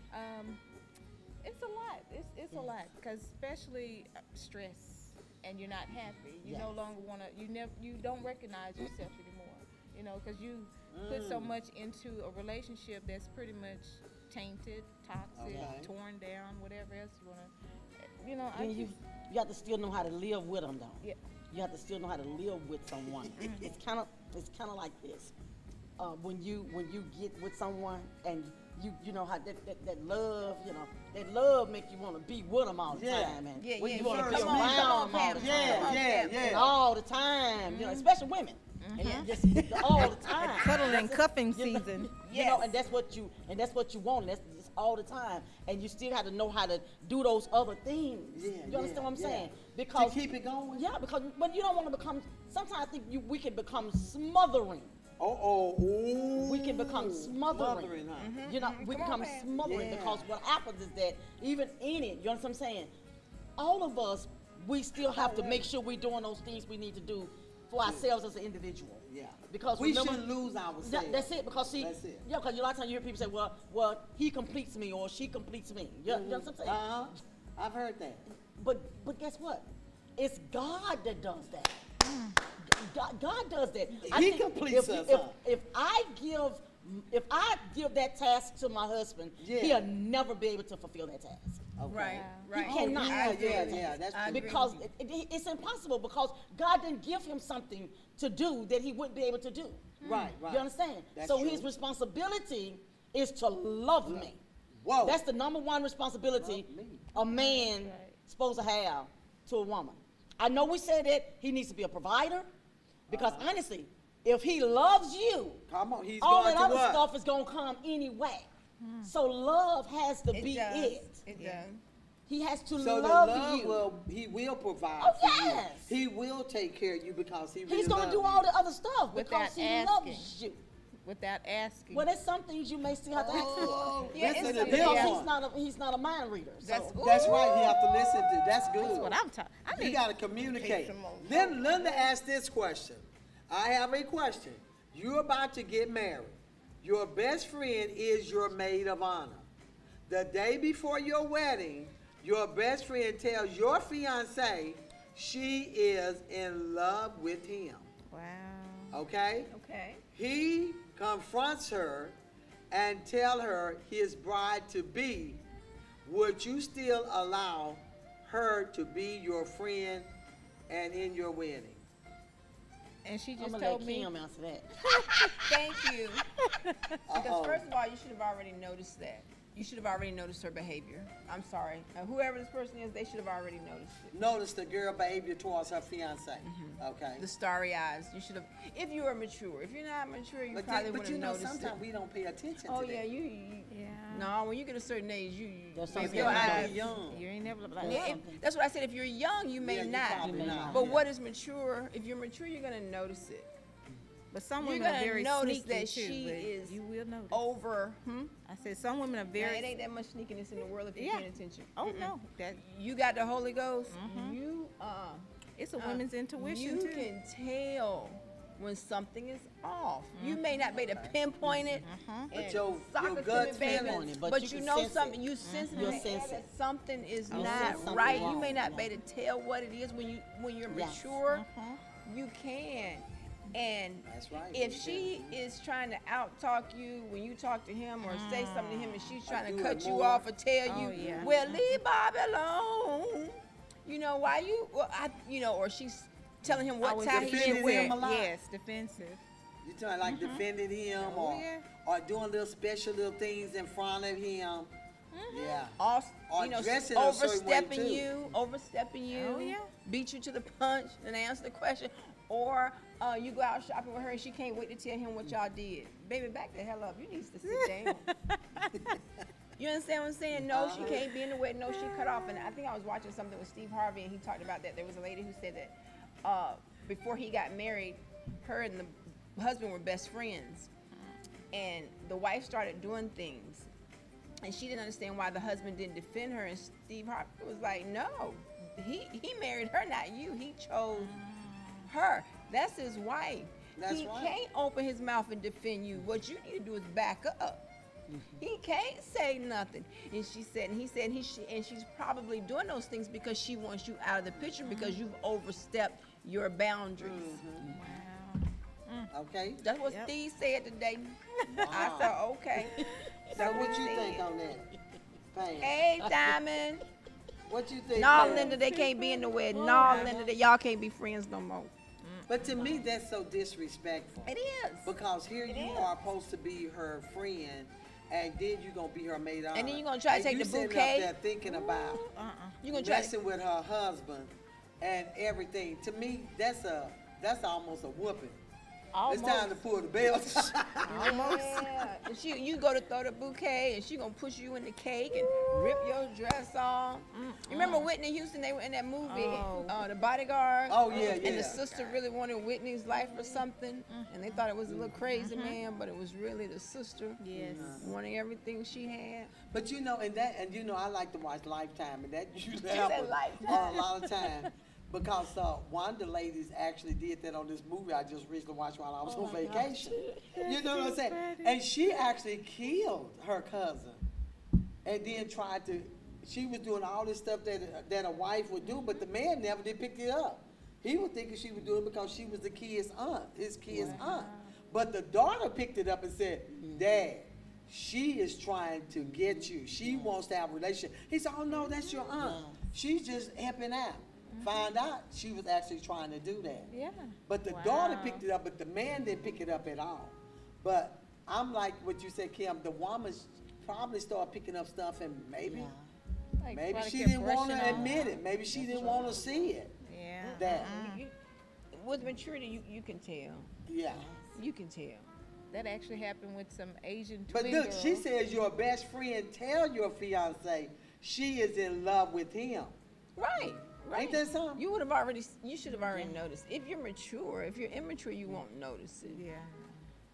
it's a lot. It's a lot, because especially stress, and you're not happy. You no longer want to. You don't recognize yourself anymore. You know, because you put so much into a relationship that's pretty much tainted, toxic, Okay. torn down, whatever else you want to. You know, Then you have to still know how to live with them, though. Yeah. You have to still know how to live with someone. It's kind of like this. When you get with someone and you know how that love, that love make you want to be with them all the time, and Yeah, when yeah, you want yeah. to be Come on, around come on, them all the Pam. time, Yeah. all the time, especially women, and just all the time. cuddling and cuffing season. You know, and that's what you want. That's just all the time, and you still have to know how to do those other things. You understand what I'm saying? Because to keep it going. yeah, because but you don't want to become. Sometimes I think we can become smothering. We can become smothering. Huh? You know, we become smothering because what happens is that even in it, you know what I'm saying? All of us, we still have to make sure we're doing those things we need to do for ourselves as an individual. Yeah. Because we remember, shouldn't lose ourselves. that's it. Because see, That's it. yeah, because a lot of times you hear people say, well, he completes me or she completes me. You know what I'm saying? I've heard that. But guess what? It's God that does that. God does that. He completes us, huh? If I give that task to my husband, he'll never be able to fulfill that task. Right, right. He cannot fulfill that task. Yeah, that's true. Because it's impossible, because God didn't give him something to do that he wouldn't be able to do. Right. You understand? That's so true. his responsibility is to love me. Whoa. That's the number one responsibility a man supposed to have to a woman. I know we said that he needs to be a provider, because honestly, if he loves you, Come on, he's all going that to other what? stuff is going to come anyway. So love has to be does. it. It does. He has to So love the love you. he will provide Oh, for yes. you. He will take care of you because he really He's going to loves do you. all the other stuff Without because he asking. loves you. Without asking. Well, there's some things you may still have to ask for. Yeah, Listen it's to a- this yeah. one. He's not a mind reader. So. That's right. You have to listen to. That's good. That's what I'm talking. I You need got to communicate. some more. Then Linda asked this question. I have a question. You're about to get married. Your best friend is your maid of honor. The day before your wedding, your best friend tells your fiance she is in love with him. Wow. Okay? Okay. He confronts her and tell her his bride to be. Would you still allow her to be your friend and in your wedding? And she I'm just gonna told let me. Kim answer that. Thank you. Because Uh-oh. first of all, you should have already noticed that. You should have already noticed her behavior. I'm sorry. Whoever this person is, they should have already noticed it. Notice the girl behavior towards her fiance. Okay. The starry eyes. You should have. If you were mature. If you're not mature, you probably But would you have know, noticed sometimes it. we don't pay attention Oh to yeah, that. you. Yeah. No, when you get a certain age, you There's maybe something your you eyes. don't- young. You ain't never like Yeah, that's what I said. If you're young, you may Yeah, you not. probably not. But Yeah. what is mature? If you're mature, you're gonna notice it. But some You're women are gonna very notice sneaky that too. she But is you will notice. Over. I said some women are Now, very. it ain't that much sneakiness in the world if you're Yeah. paying attention. Oh no, that You got the Holy Ghost. You it's a woman's intuition you too. can tell when something is off. You may not be able to pinpoint it. But and your sock it to gut me, baby, feeling it, but but you you can know sense something. it. You sense You'll in the air sense that it. something is You'll not sense something right. You wrong. may not be Yeah. able to tell what it is when you're Yes. mature. You can. And That's right. if You she is trying to out-talk you when you talk to him or say something to him and she's trying do to cut it you more. off or tell Oh, you, yeah. well, leave Bobby alone. You know, why you, well, or she's telling him what Always tie he defending should him wear. a lot. Yes, defensive. You trying like defending him Oh, yeah. or doing little special little things in front of him. Yeah. All, Or you know, dressing a certain way, overstepping you, Oh, yeah. beat you to the punch and answer the question, or you go out shopping with her and she can't wait to tell him what y'all did. Baby, back the hell up. You need to sit down. You understand what I'm saying? No, she can't be in the wedding. No, she cut off. And I think I was watching something with Steve Harvey, and he talked about that. There was a lady who said that before he got married, her and the husband were best friends, and the wife started doing things, and she didn't understand why the husband didn't defend her. And Steve Harvey was like, "No, he married her, not you. He chose her. That's his wife. That's he right. can't open his mouth and defend you. What you need to do is back up." He can't say nothing. And she said, and he said, and she's probably doing those things because she wants you out of the picture because you've overstepped your boundaries. Okay. That's what Yep. Steve said today. I Wow. said, okay. So what you Steve. think on that? Pam? Hey, Diamond. What you think? No, Pam? Linda, they can't be in the wedding. No, Linda, y'all can't be friends no more. But to me, that's so disrespectful. It is. Because here It you is. are supposed to be her friend, and then you're gonna be her maid of And then honor. you gonna try to take you the sitting bouquet? up there thinking about You gonna try to, messing with her husband and everything. To me, that's almost a whooping. It's time to pull the belt. yeah. And you go to throw the bouquet, and she gonna push you in the cake and rip your dress off. You remember Whitney Houston? They were in that movie, The Bodyguard. Oh, yeah, And the yeah. sister really wanted Whitney's life or something, and they thought it was a little crazy man, but it was really the sister. Yes. Wanting everything she had. But you know, I like to watch Lifetime, and that usually said happens Lifetime. a lot of time. Because one of the ladies actually did that on this movie I just recently watched while I was on vacation. You know what I'm saying? And she actually killed her cousin, and then she was doing all this stuff that a wife would do, but the man never did pick it up. He was thinking she was doing it because she was the kid's aunt, his kid's aunt. But the daughter picked it up and said, "Dad, she is trying to get you. She wants to have a relationship." He said, "Oh no, that's your aunt. She's just helping out." Found out she was actually trying to do that. Yeah. But the daughter picked it up, but the man didn't pick it up at all. But I'm like what you said, Kim, the woman probably started picking up stuff, and maybe Like, maybe probably she kept didn't want brushing to on. admit it. Maybe she didn't want to see it. Yeah. That, With maturity, you can tell. yeah. You can tell. That actually happened with some Asian But twin look, girls. she says your best friend tell your fiance she is in love with him. Right. Right. Ain't that something? You should have already noticed. If you're mature, if you're immature, you won't notice it. Yeah.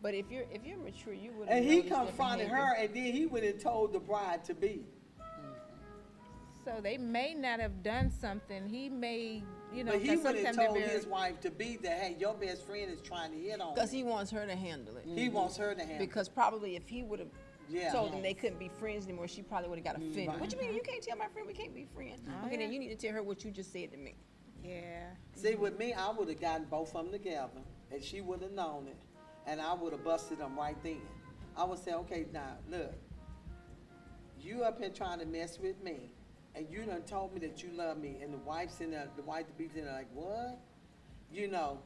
But if you're mature, you would have And he noticed their confronted behavior. her, and then he went and told the bride to be. So they may not have done something. He may, But he 'cause went and sometimes they're told very- his wife to be that, hey, your best friend is trying to hit on Because me. he wants her to handle it. He wants her to handle Because probably if he would have Yeah. told them they couldn't be friends anymore, she probably would have got offended. Right. What you mean? You can't tell my friend we can't be friends? Okay, then you need to tell her what you just said to me. Yeah. See, with me, I would have gotten both of them together, and she would have known it, and I would have busted them right then. I would say, okay, now, look, you up here trying to mess with me, and you done told me that you love me, and the wife's in there, the wife to be in there like, what? You know,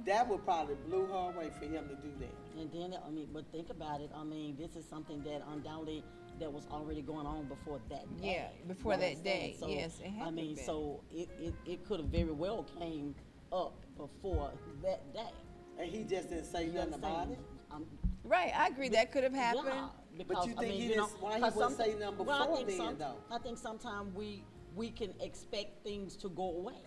that would probably blew her away for him to do that. And then, but think about it. This is something that undoubtedly that was already going on before that day. Yeah, before You that understand? day. So, Yes, it had to been. so it could have very well came up before that day. And he just didn't say You nothing about understand? it. Right, I agree. That could have happened. Yeah, because you I think mean, he you know, just- why he 'cause wouldn't some- say nothing well, before then, though? I think sometimes we can expect things to go away.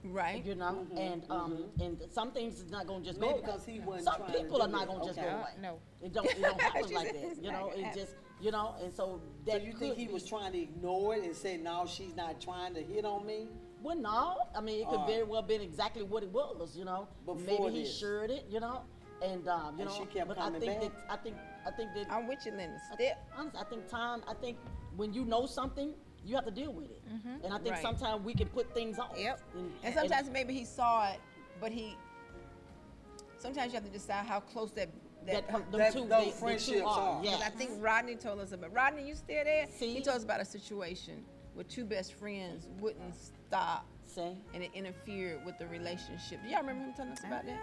Right. You know, and some things is not gonna just Maybe go away. because he wasn't Some trying to people do are not that. gonna just Okay. go away. No. It don't happen She like said that. it's You not know, gonna it happen. just and so So that you think could he be- was trying to ignore it and say, no, she's not trying to hit on me? Well, no. I mean, it could Alright. very well been exactly what it was. You know, Before maybe he this. shared it. You know, and you And know, she kept but coming I think back? that I think that I'm with you, Linda. Step. honestly, I think when you know something, you have to deal with it. And I think Right. sometimes we can put things off. Yep. And sometimes maybe he saw it, but sometimes you have to decide how close that those friendships are. Yeah. Because I think Rodney told us about. Rodney, you still there? See? He told us about a situation where two best friends wouldn't stop, See? and it interfered with the relationship. Do y'all remember him telling us about that?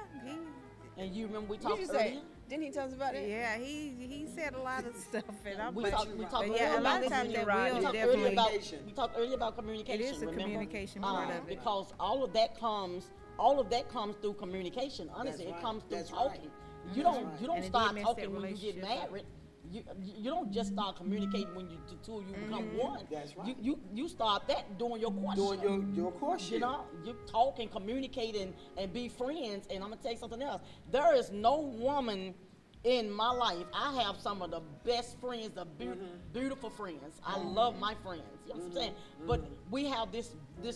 And you remember we What talked did you say? earlier? Didn't he tell us about it? Yeah, he said a lot of stuff, and I'm We like, talked but earlier yeah, a lot of about times this that when you will We talked definitely. earlier about Communication. we talked earlier about communication. It is a remember? communication part of it. Because all of that comes through communication. Honestly, That's it right. comes through That's talking. right. You That's don't right. you don't And it start did mess talking that when you get relationship up. married. You don't just start communicating when the two of you become one. That's right. You start that during your courtship. Doing your courtship. You know, you talk and communicate and be friends. And I'm gonna tell you something else. There is no woman in my life. I have some of the best friends, the beautiful friends. I love my friends. You know what I'm saying? But we have this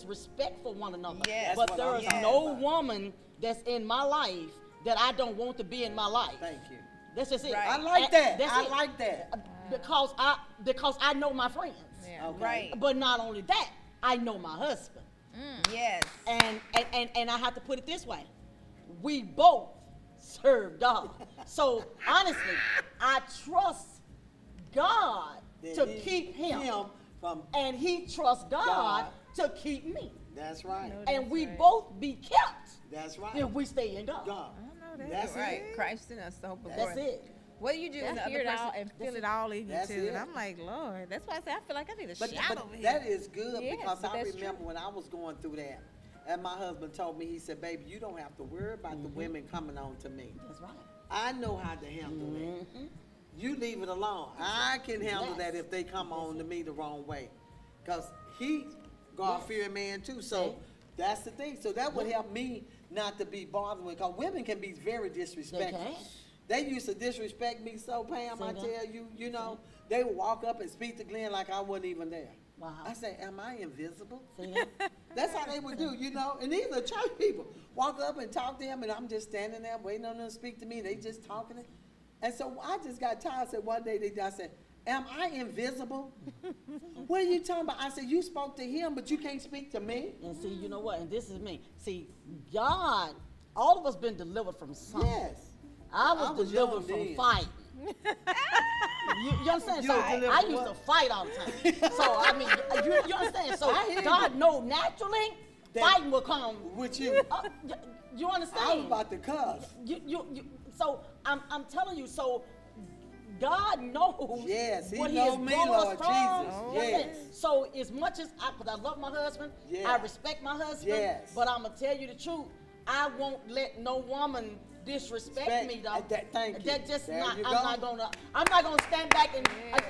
respect for one another. Yes. But That's what there I'm is talking no about. woman that's in my life that I don't want to be in my life. Thank you. That's just it. Right. I like And that. that's I it. like that. Because I know my friends. Yeah. Okay. Right. But not only that, I know my husband. Yes. And I have to put it this way. We both serve God. So honestly, I trust God That to he- keep him, from. and he trusts God God. to keep me. That's right. No, And That's we right. both be kept That's right. if we stay in God. God. I know that. That's Right. it. Christ in us, the hope of That's glory. it. What do you do when the That's other hear it person? all and feel it all in you That's too. it. And I'm like, Lord, that's why I say I feel like I need a But shout over here. that is good Yes, because but I that's remember true. when I was going through that, and my husband told me, he said, baby, you don't have to worry about the women coming on to me. That's right. I know how to handle that. Mhm. You leave it alone. I can handle Yes. that if they come on to me the wrong way. Because he God-fearing man too. So See? that's the thing. So that would help me not to be bothered with, because women can be very disrespectful. can. They used to disrespect me so, Pam, See I that? tell you, you know, they would walk up and speak to Glenn like I wasn't even there. Wow. I say, am I invisible? See? That's how they would do, you know. And these are church people. Walk up and talk to them, and I'm just standing there waiting on them to speak to me. They just talking. And so I just got tired. So one day I said, am I invisible? What are you talking about? I said, you spoke to him, but you can't speak to me? And see, you know what? And this is me. See, God, all of us been delivered from something. Yes. I was was delivered young from then. fighting. You understand? You So was delivered I from used to what? fight all the time. So I mean, you understand? So I hear God you. know naturally That- fighting will come. With you. You understand? I was about to cuss. So I'm telling you. So God knows. Yes, He what knows has me, brought us Lord from. Jesus. You understand? Yes. So as much as because I love my husband, Yeah. I respect my husband. Yes. But I'm gonna tell you the truth. I won't let no woman disrespect Respect. me though. Thank you. That just There not. you I'm go. not gonna stand back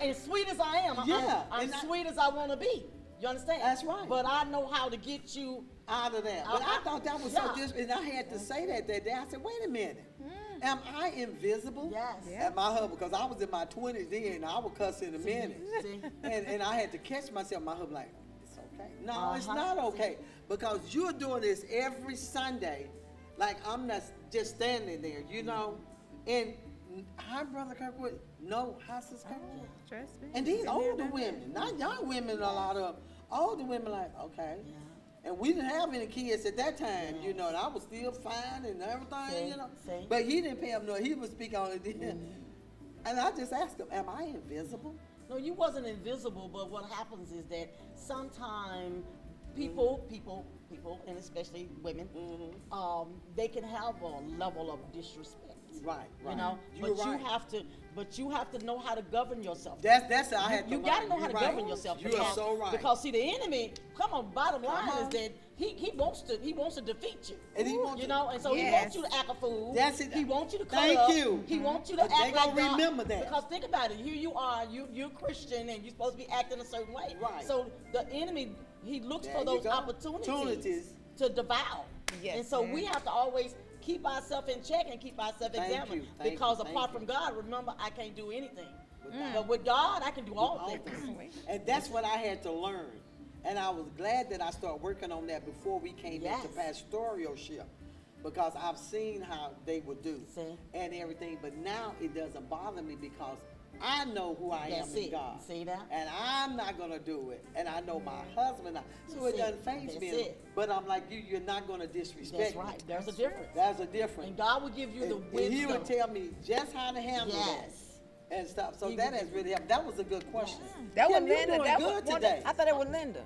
and sweet as I am. Yeah, I'm and I- sweet as I want to be. You understand? That's right. But I know how to get you. Out of that. But I thought that was so Yeah. and I had to say that day. I said, wait a minute. Am I invisible? Yes. Yeah. At my husband, because I was in my 20s then, and I would cuss in a minute. See? And I had to catch myself. My husband like, it's okay. No, it's Uh-huh. not okay. Because you're doing this every Sunday. Like, I'm not just standing there, you know. And hi, Brother Kirkwood. No, hi, Sister Kirkwood. Trust me. And these Been there, older done that. women, not young women, a lot of older women like, okay. Yeah. And we didn't have any kids at that time, you know, and I was still fine and everything, See, you know. see. But he didn't pay him no, he would speak on it then. And I just asked him, am I invisible? No, you wasn't invisible, but what happens is that sometimes people, and especially women, they can have a level of disrespect. Right. You know, You're but right. you have to know how to govern yourself. That's how I had to You learn. got to know how You're to right. govern yourself. You are so right. Because see, the enemy, bottom line on. is that he wants to defeat you. And he wants you to- know, and so he Yes. wants you to act a fool. That's it. He wants you to cut Thank up. you. He wants you to But they act like gonna God. remember that. Because think about it. Here you are. You're Christian, and you're supposed to be acting a certain way. Right. So the enemy, he looks There for you those go. opportunities Opportunities. to devour. Yes. And so we have to always keep ourselves in check and keep ourselves Thank examined. you, thank Because you, apart thank from God, remember, I can't do anything. Without- But with God, I can do all all things. things. And that's what I had to learn. And I was glad that I started working on that before we came Yes. into pastoralship. Because I've seen how they would do See? and everything. But now it doesn't bother me because I know who I That's am in it. God. See that? And I'm not going to do it. And I know my husband. So it That's doesn't it. faze me. That's it. But I'm like, you're not going to disrespect That's right. me. There's a difference. That's a difference. And God will give you the And wisdom. he would tell me just how to handle Yes. that and stuff. So He that would has give really helped. That was a good question. That was Kim, you Linda. doing That good was today. I thought it was Linda.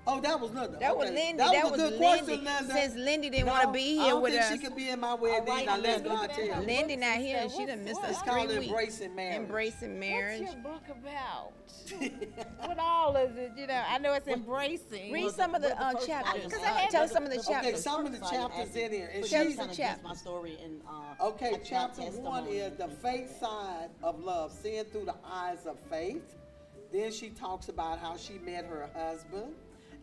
Oh, that was Linda. That was Okay. Lindy. That, That was was a good Lindy. question, Linda. Since Lindy didn't No, want to be here I don't with think us. she could be in my wedding. right, Now let Linda. God tell. Lindy not here, and she done missed us It's 3 called weeks. embracing marriage. Embracing marriage. What's your book about? What all is it? You know, I know it's embracing. Read some of the chapters. Because I had- Tell some of the Okay, chapters. some of the chapters in here. And Tell she's us the my chapters. story and okay. my Chapter 1 testimony. is the faith side of love, seeing through the eyes of faith. Then she talks about how she met her husband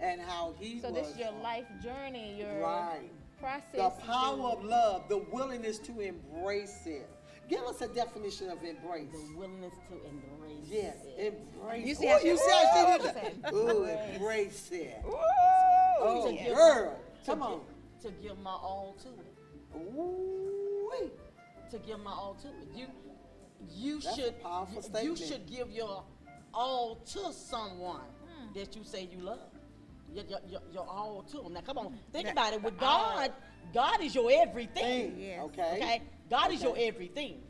and how he So was. this is your life journey, your Right. process. The power of love, the willingness to embrace it. Give us a definition of embrace. The willingness to embrace. Yes, it. embrace. You see Ooh, how she- you see how she did Embrace. that? Ooh, embrace it. Ooh, Oh, yeah. girl, To come give- on. To give my all to it. Ooh, To give my all to it. You That's a should powerful you statement. should give your all to someone that you say you love. Your all to them. Now come on, think about it. With God, God is your everything. Yes. Okay. Okay, God is your Okay. everything.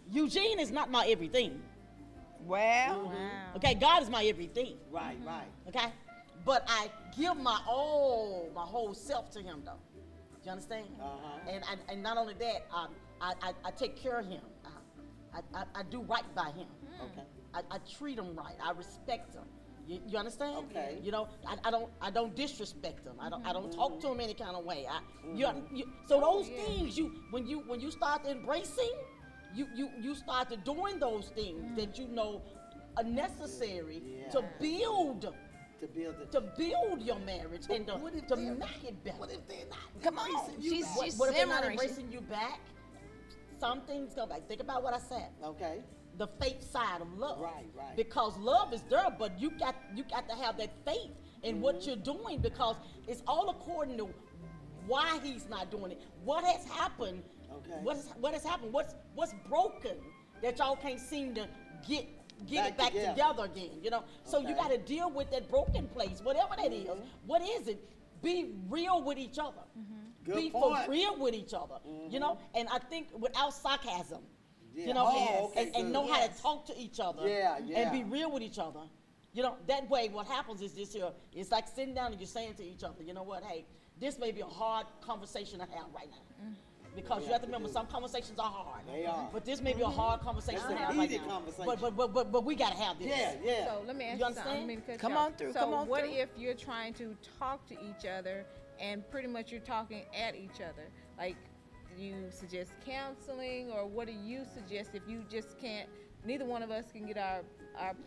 Eugene is not my everything. Well, Wow. Okay, God is my everything. Right, right. Okay, but I give my all, my whole self to Him, though. Do you understand? Uh-huh. And not only that, I take care of Him. I do right by Him. Okay. I treat Him right. I respect Him. You understand? Okay. You know, I don't disrespect Him. I don't talk to Him any kind of way. So those things when you start embracing, you start to doing those things that you know are necessary to Yeah. build To build it. to build your marriage and What if to they're make it better. What if they're not come on. embracing you She's back? What if they're not simmering. embracing you back? Some things go back. Think about what I said. Okay. The faith side of love. Right, right. Because love is there, but you got to have that faith in what you're doing because it's all according to why He's not doing it. What has happened? Okay. What has happened? What's broken that y'all can't seem to get it back together. together again? You know. So you Okay. got to deal with that broken place, whatever that is. What is it? Be real with each other. Good Be point. for real with each other. You know. And I think without sarcasm. Yeah. You know, Oh, okay, and good. know how to talk to each other. Yeah, And yeah. be real with each other. You know, that way what happens is this here, it's like sitting down and you're saying to each other, you know what, hey, this may be a hard conversation to have right now. Because you have to remember, some conversations are hard. They are. But this may be a hard conversation That's to a have right heated now. conversation. But we got to have this. Yeah, yeah. So let me ask You you something. I understand? mean, to cut Come you off. on through, So come on what through. if you're trying to talk to each other and pretty much you're talking at each other? Like, do you suggest counseling, or what do you suggest if you just can't? Neither one of us can get our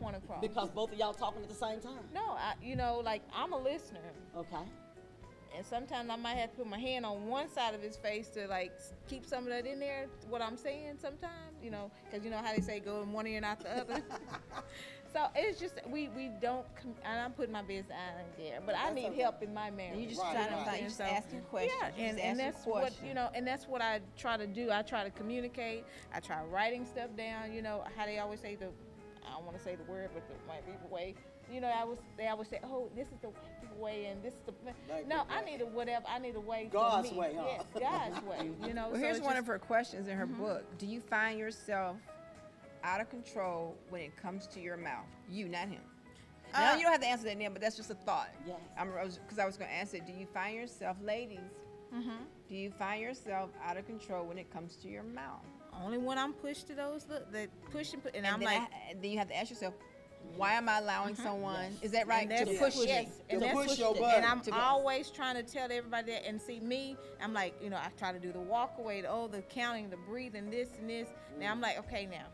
point across. Because both of y'all talking at the same time. no, like I'm a listener, Okay. and sometimes I might have to put my hand on one side of his face to like keep some of that in there. What I'm saying sometimes, because you know how they say go in one ear and out the other. So it's just we don't, and I'm putting my business out there, but I That's need okay. help in my marriage. You just Right, trying to right. find, you just asking questions. Yeah, You just and asking that's what questions. and that's what I try to do. I try to communicate. I try writing stuff down. You know how they always say I don't want to say the word, but the white people way. You know, they always say, oh, this is the white people way, and this is the. Like No, the I way. need a whatever. I need a way. God's for me. way, huh? Yes, God's way. You know. Well, so here's it's one just- of her questions in her book. Do you find yourself out of control when it comes to your mouth? You, not him. Now, you don't have to answer that now, but that's just a thought. Yes. Because I was going to ask it. Do you find yourself, ladies, Do you find yourself out of control when it comes to your mouth? Only when I'm pushed to those, that push and And I'm then, like, then you have to ask yourself, why am I allowing someone? Is that right? and that's To push me. yes, and To that's push push your it. button. And I'm To go. always trying to tell everybody that. And see me, I'm like, you know, I try to do the walk away, the counting, the breathing, this and this. Now I'm like, okay, now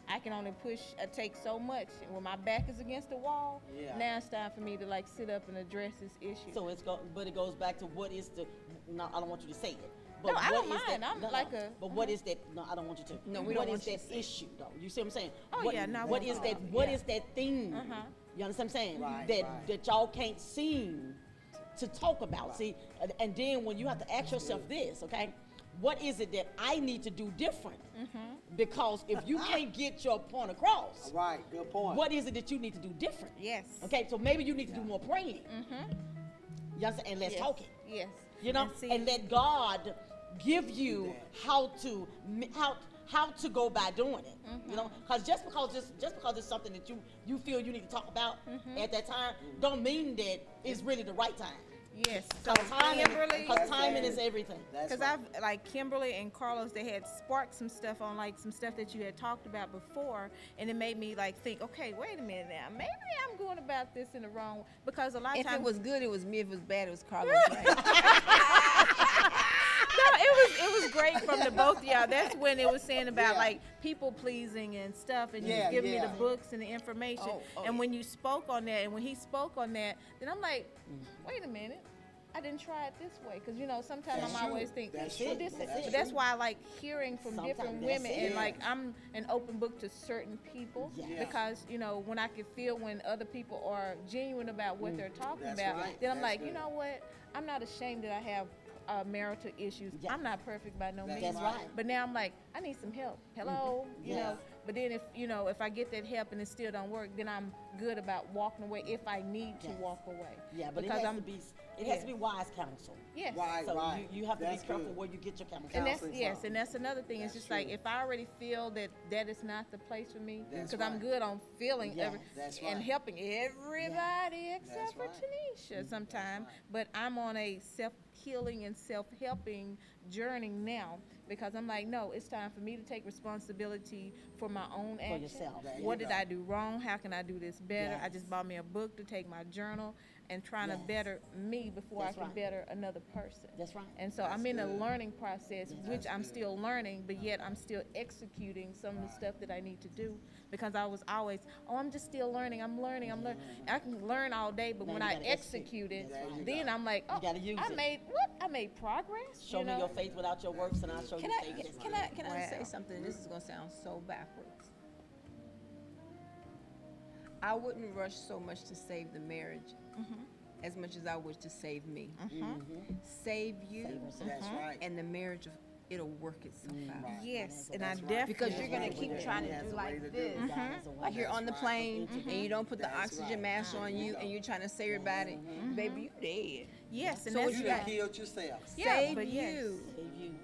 I can only push, take so much. And when my back is against the wall, now it's time for me to like sit up and address this issue. So but it goes back to what is the. No, I don't want you to say it. But No, I don't what is mind. that- I'm like a- But what is that? No, I don't want you to. No, we don't What want is you to that say it. issue though? You see what I'm saying? Oh, What- yeah, no, What we is don't. that? What Yeah. is that thing? You understand what I'm saying? Right, that right. that y'all can't seem to talk about. See, and then when you have to ask yourself this, okay, what is it that I need to do different? Because if you can't get your point across, Right, good point. what is it that you need to do different? Yes. Okay, so maybe you need to do more praying. You understand? And less Yes. talking. Yes. You know, And see- and let God give you how to go by doing it. You know, because just because it's something that you feel you need to talk about at that time, don't mean that it's really the right time. Yes. So Because Kimberly, timing is everything. That's because right. I've like Kimberly and Carlos, they had sparked some stuff on like some stuff that you had talked about before, and it made me like think, okay, wait a minute now, maybe I'm going about this in the wrong way. Because a lot of If times it was good, it was me. If it was bad, it was Carlos. Right? no, it was great from the both of y'all. That's when it was saying about like people pleasing and stuff, and you was giving me the books and the information. And when you spoke on that, and when he spoke on that, then I'm like, wait a minute. I didn't try it this way, because you know sometimes That's I'm true. always think That's well, true. this That's but that's true. why I like hearing from Sometimes different that's women, it. and like I'm an open book to certain people Yeah. because you know when I can feel when other people are genuine about what they're talking That's about, right. then I'm That's like, you good. know what? I'm not ashamed that I have marital issues. Yes. I'm not perfect by no That's means. right. But now I'm like, I need some help. Hello, you Yeah. know. But then if I get that help and it still don't work, then I'm good about walking away if I need to Yes. walk away. Yeah, but because it has I'm to be wise counsel. yes. Right, So right. you have to That's be careful good. where you get your counsel. And that's counseling yes, from. and that's another thing. It's That's just like true. if I already feel that is not the place for me, That's because I'm right. good on feeling Yes. That's and right. helping everybody except That's for right. Tanisha sometimes. But I'm on a self-healing and self-helping journey now because I'm like, no, it's time for me to take responsibility for my own action. yourself. There you What did go. I do wrong? How can I do this better? I Yes. just bought me a book to take my journal and trying to Yes. better me before That's I can right. better another person. That's right. And so That's I'm in a good. learning process, which That's I'm good. still learning, but yet I'm still executing some of the stuff that I need to do because I was always, I'm just still learning. I'm learning. I can learn all day, but Now when you I gotta execute. execute it, There you then go. I'm like, oh, gotta use I it. made what? I made progress. Show you me know? your faith without your works, and I'll show Can you I faith. can I say Wow. something? This is gonna sound so backwards. I wouldn't rush so much to save the marriage as much as I would to save me. Save you, That's right. and the marriage, it'll work itself out. Yes, and That's I right. definitely Because you're gonna That's keep right. trying He to has do a way like to do this. it. God has a way. Like you're on the That's right. plane and you don't put the That's oxygen right. mask on you, go. and you're trying to save everybody. Baby, you dead. yes, and So that's what You you done got- killed yourself. Yeah, Save but yes. you Save you.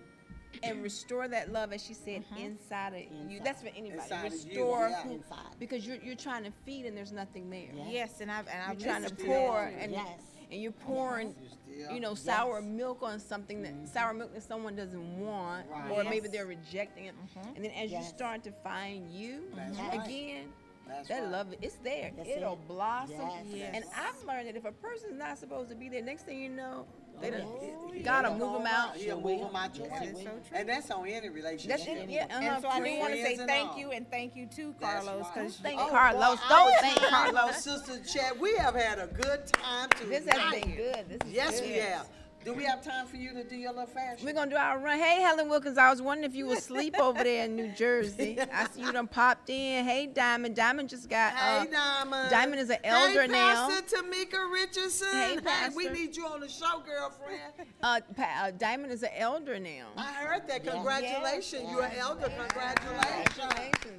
and restore that love, as she said, inside of you. Inside. That's for anybody. Inside of you, Restore yeah. who- Inside. because you're trying to feed and there's nothing there. Yeah. Yes, and I've You're trying to listened pour that too. and Yes. and you're pouring, You still- you know, sour milk on something that sour milk that someone doesn't want, Right. or maybe Yes. they're rejecting it. And then as you Yes. start to find you That's right. again, That's that right. love, it's there. That's It'll it. blossom. Yes. And I've learned that if a person's not supposed to be there, next thing you know, they done, He gotta will. move them out. He'll move them out your Yes, life. it's so true. And that's on any relationship. That's it. Yeah, And so I do want to say Friends and thank all. you and thank you to That's Carlos right. because Thank Oh, Carlos. boy, Don't I thank was saying, Carlos. Sister Chat, we have had a good time This tonight. has been good. This is Yes, good. we have. Do we have time for you to do your little fashion? We're gonna do our run. Hey, Helen Wilkins, I was wondering if you was asleep over there in New Jersey. I see you done popped in. Hey, Diamond. Diamond just got. Hey, Diamond. Diamond is an elder hey, now. Pastor Tamika Richardson. Hey, we Pastor. need you on the show, girlfriend. Diamond is an elder now. I heard that. Congratulations. Yes. You're an elder. Congratulations. Congratulations.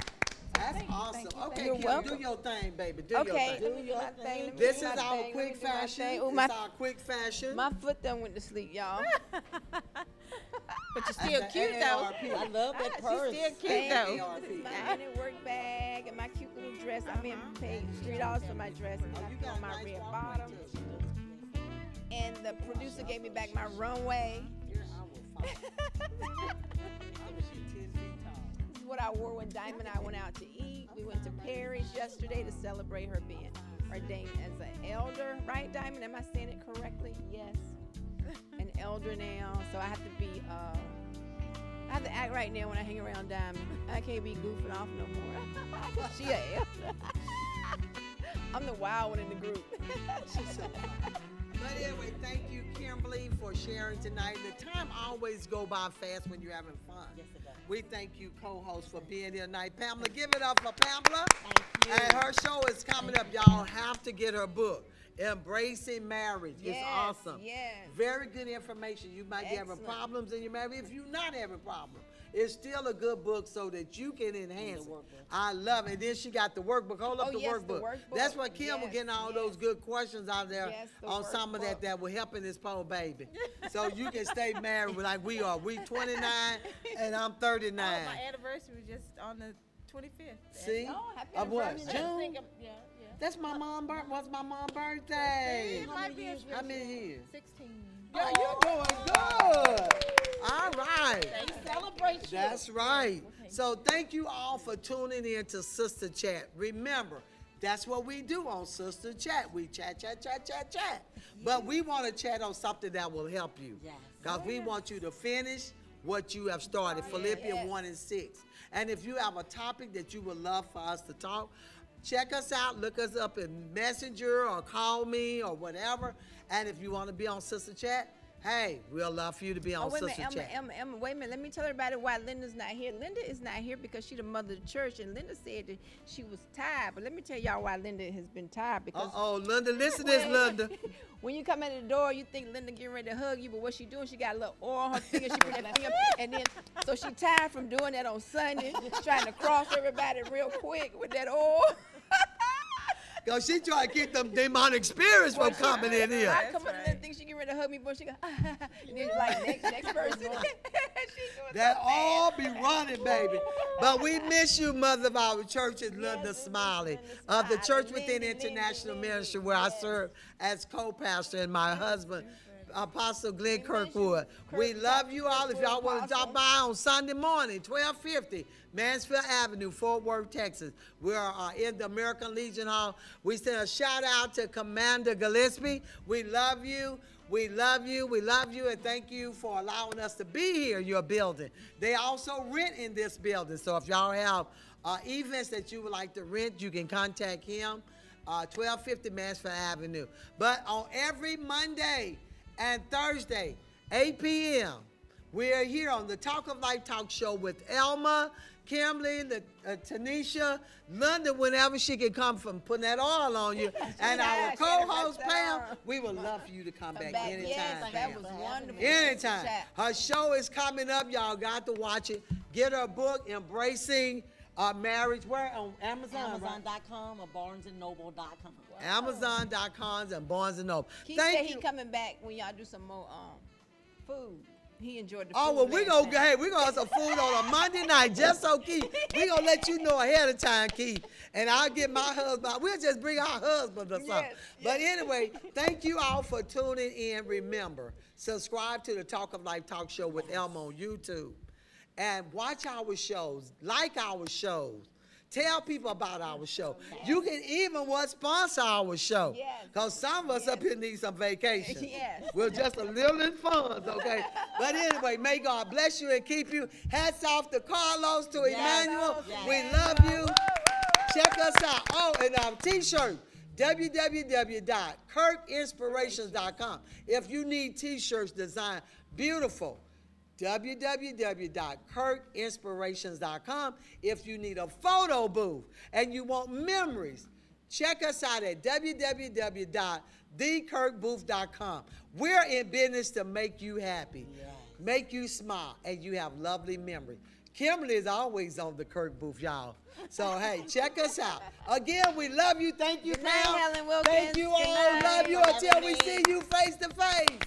That's Thank you, awesome. thank you, Okay, thank you. Kim, You're do welcome. your thing, baby. Do Okay. your thing. Let me do my thing. Let me This do is my our thing. quick Let me do my fashion. thing. Ooh, It's my, our quick fashion. my foot done went to sleep, y'all. but you're still cute though. I love that purse. She's still cute Thank though. you. This is my minute work bag and my cute little dress. I'm being paid $3 for my dress and Oh, I you put got on a my nice red walk bottom. too. and the producer gave me back my runway. Here, I will follow. I was 10 feet tall. This is what I wore when Diamond and I went out to eat. We went to Paris yesterday to celebrate her being ordained as an elder. Right, Diamond? Am I saying it correctly? Yes. An elder now. So I have to be, I have to act right now when I hang around Diamond. I can't be goofing off no more. She a elder. I'm the wild one in the group. But anyway, thank you, Kimberly, for sharing tonight. The time always go by fast when you're having fun. Yes, it does. We thank you, co-host, for being here tonight. Pamela, give it up for Pamela. Thank you. And her show is coming up. Y'all have to get her book, Embracing Marriage. It's Yes, awesome. yes. Very good information. You might be having Excellent. problems in your marriage. If you're not having problems, it's still a good book so that you can enhance it. workbook. I love it. And then she got the workbook. Hold up Oh, the yes, the workbook. workbook. That's what Kim was Yes, getting all yes. those good questions out there Yes, the on some of workbook. that will help in this poor baby. So you can stay married like we are. We 29 and I'm 39. Oh, my anniversary was just on the 25th. See? Oh, happy Of what? anniversary. I June? think yeah. That's my mom's birthday. What's my mom's birthday? It might be a How many years? 16. Yeah, you're doing good. All right. Celebrate you. That's right. So thank you all for tuning in to Sister Chat. Remember, that's what we do on Sister Chat. We chat. But we want to chat on something that will help you. Yes. Because we want you to finish what you have started, Philippians 1 and 6. And if you have a topic that you would love for us to talk, check us out. Look us up in Messenger or call me or whatever. And if you want to be on Sister Chat, hey, we'll love for you to be on wait a Sister minute, Chat. Emma, wait a minute. Let me tell everybody why Linda's not here. Linda is not here because she's the mother of the church, and Linda said that she was tired. But let me tell y'all why Linda has been tired. Because Uh-oh, Linda, listen to this, Linda. when you come in the door, you think Linda getting ready to hug you, but what she doing? She got a little oil on her finger. She put that finger, and then so she tired from doing that on Sunday, trying to cross everybody real quick with that oil. Because she trying to keep them demonic spirits from coming in here. I come up and think she get ready to hug me, but she go, and then like next person. She doing That so all fast. be running, baby. But we miss you, mother of our church, is Linda Smiley of the Church Within International Ministry, where I serve as co-pastor, and my husband, Apostle Glenn Kirkwood. We love you all. If y'all want to drop by on Sunday morning, 1250 Mansfield Avenue, Fort Worth, Texas. We are in the American Legion Hall. We send a shout out to Commander Gillespie. We love you. We love you. We love you. And thank you for allowing us to be here in your building. They also rent in this building. So if y'all have events that you would like to rent, you can contact him, 1250 Mansfield Avenue. But on every Monday and Thursday, 8 p.m., we are here on the Talk of Life Talk Show with Elma, Kimberly, Tanisha, London, whenever she can come from putting that oil on you. And our she had to co-host, rest that Pam, arm. we would love for you to come back anytime. Yes, Pam. that was wonderful. Anytime. Chat. Her show is coming up. Y'all got to watch it. Get her book, Embracing Marriage. Where? On Amazon, right? Amazon.com or BarnesandNoble.com. Amazon.com and Barnes & Noble. He Thank said you. he coming back when y'all do some more food. He enjoyed the food. Oh, well, we last gonna time. hey, we gonna have some food on a Monday night, just so Keith. We gonna let you know ahead of time, Keith. And I'll get my husband. We'll just bring our husband or something. Yes, But anyway, thank you all for tuning in. Remember, subscribe to the Talk of Life Talk Show with Elma on YouTube. And watch our shows, like our shows. Tell people about our show. You can even sponsor our show. Yes. Because some of us up here need some vacation. Yes. We're just a little in funds, okay? But anyway, may God bless you and keep you. Hats off to Carlos, to Emmanuel. Yes. We love you. Check us out. Oh, and our t-shirt, www.kirkinspirations.com. If you need t-shirts designed beautiful, www.kirkinspirations.com. If you need a photo booth and you want memories, check us out at www.thekirkbooth.com. We're in business to make you happy, make you smile, and you have lovely memories. Kimberly is always on the Kirk booth, y'all. So, hey, check us out. Again, we love you. Thank you, Good night, Pam. Helen Wilkins. Thank you Good all. night. Love you until we see you face to face.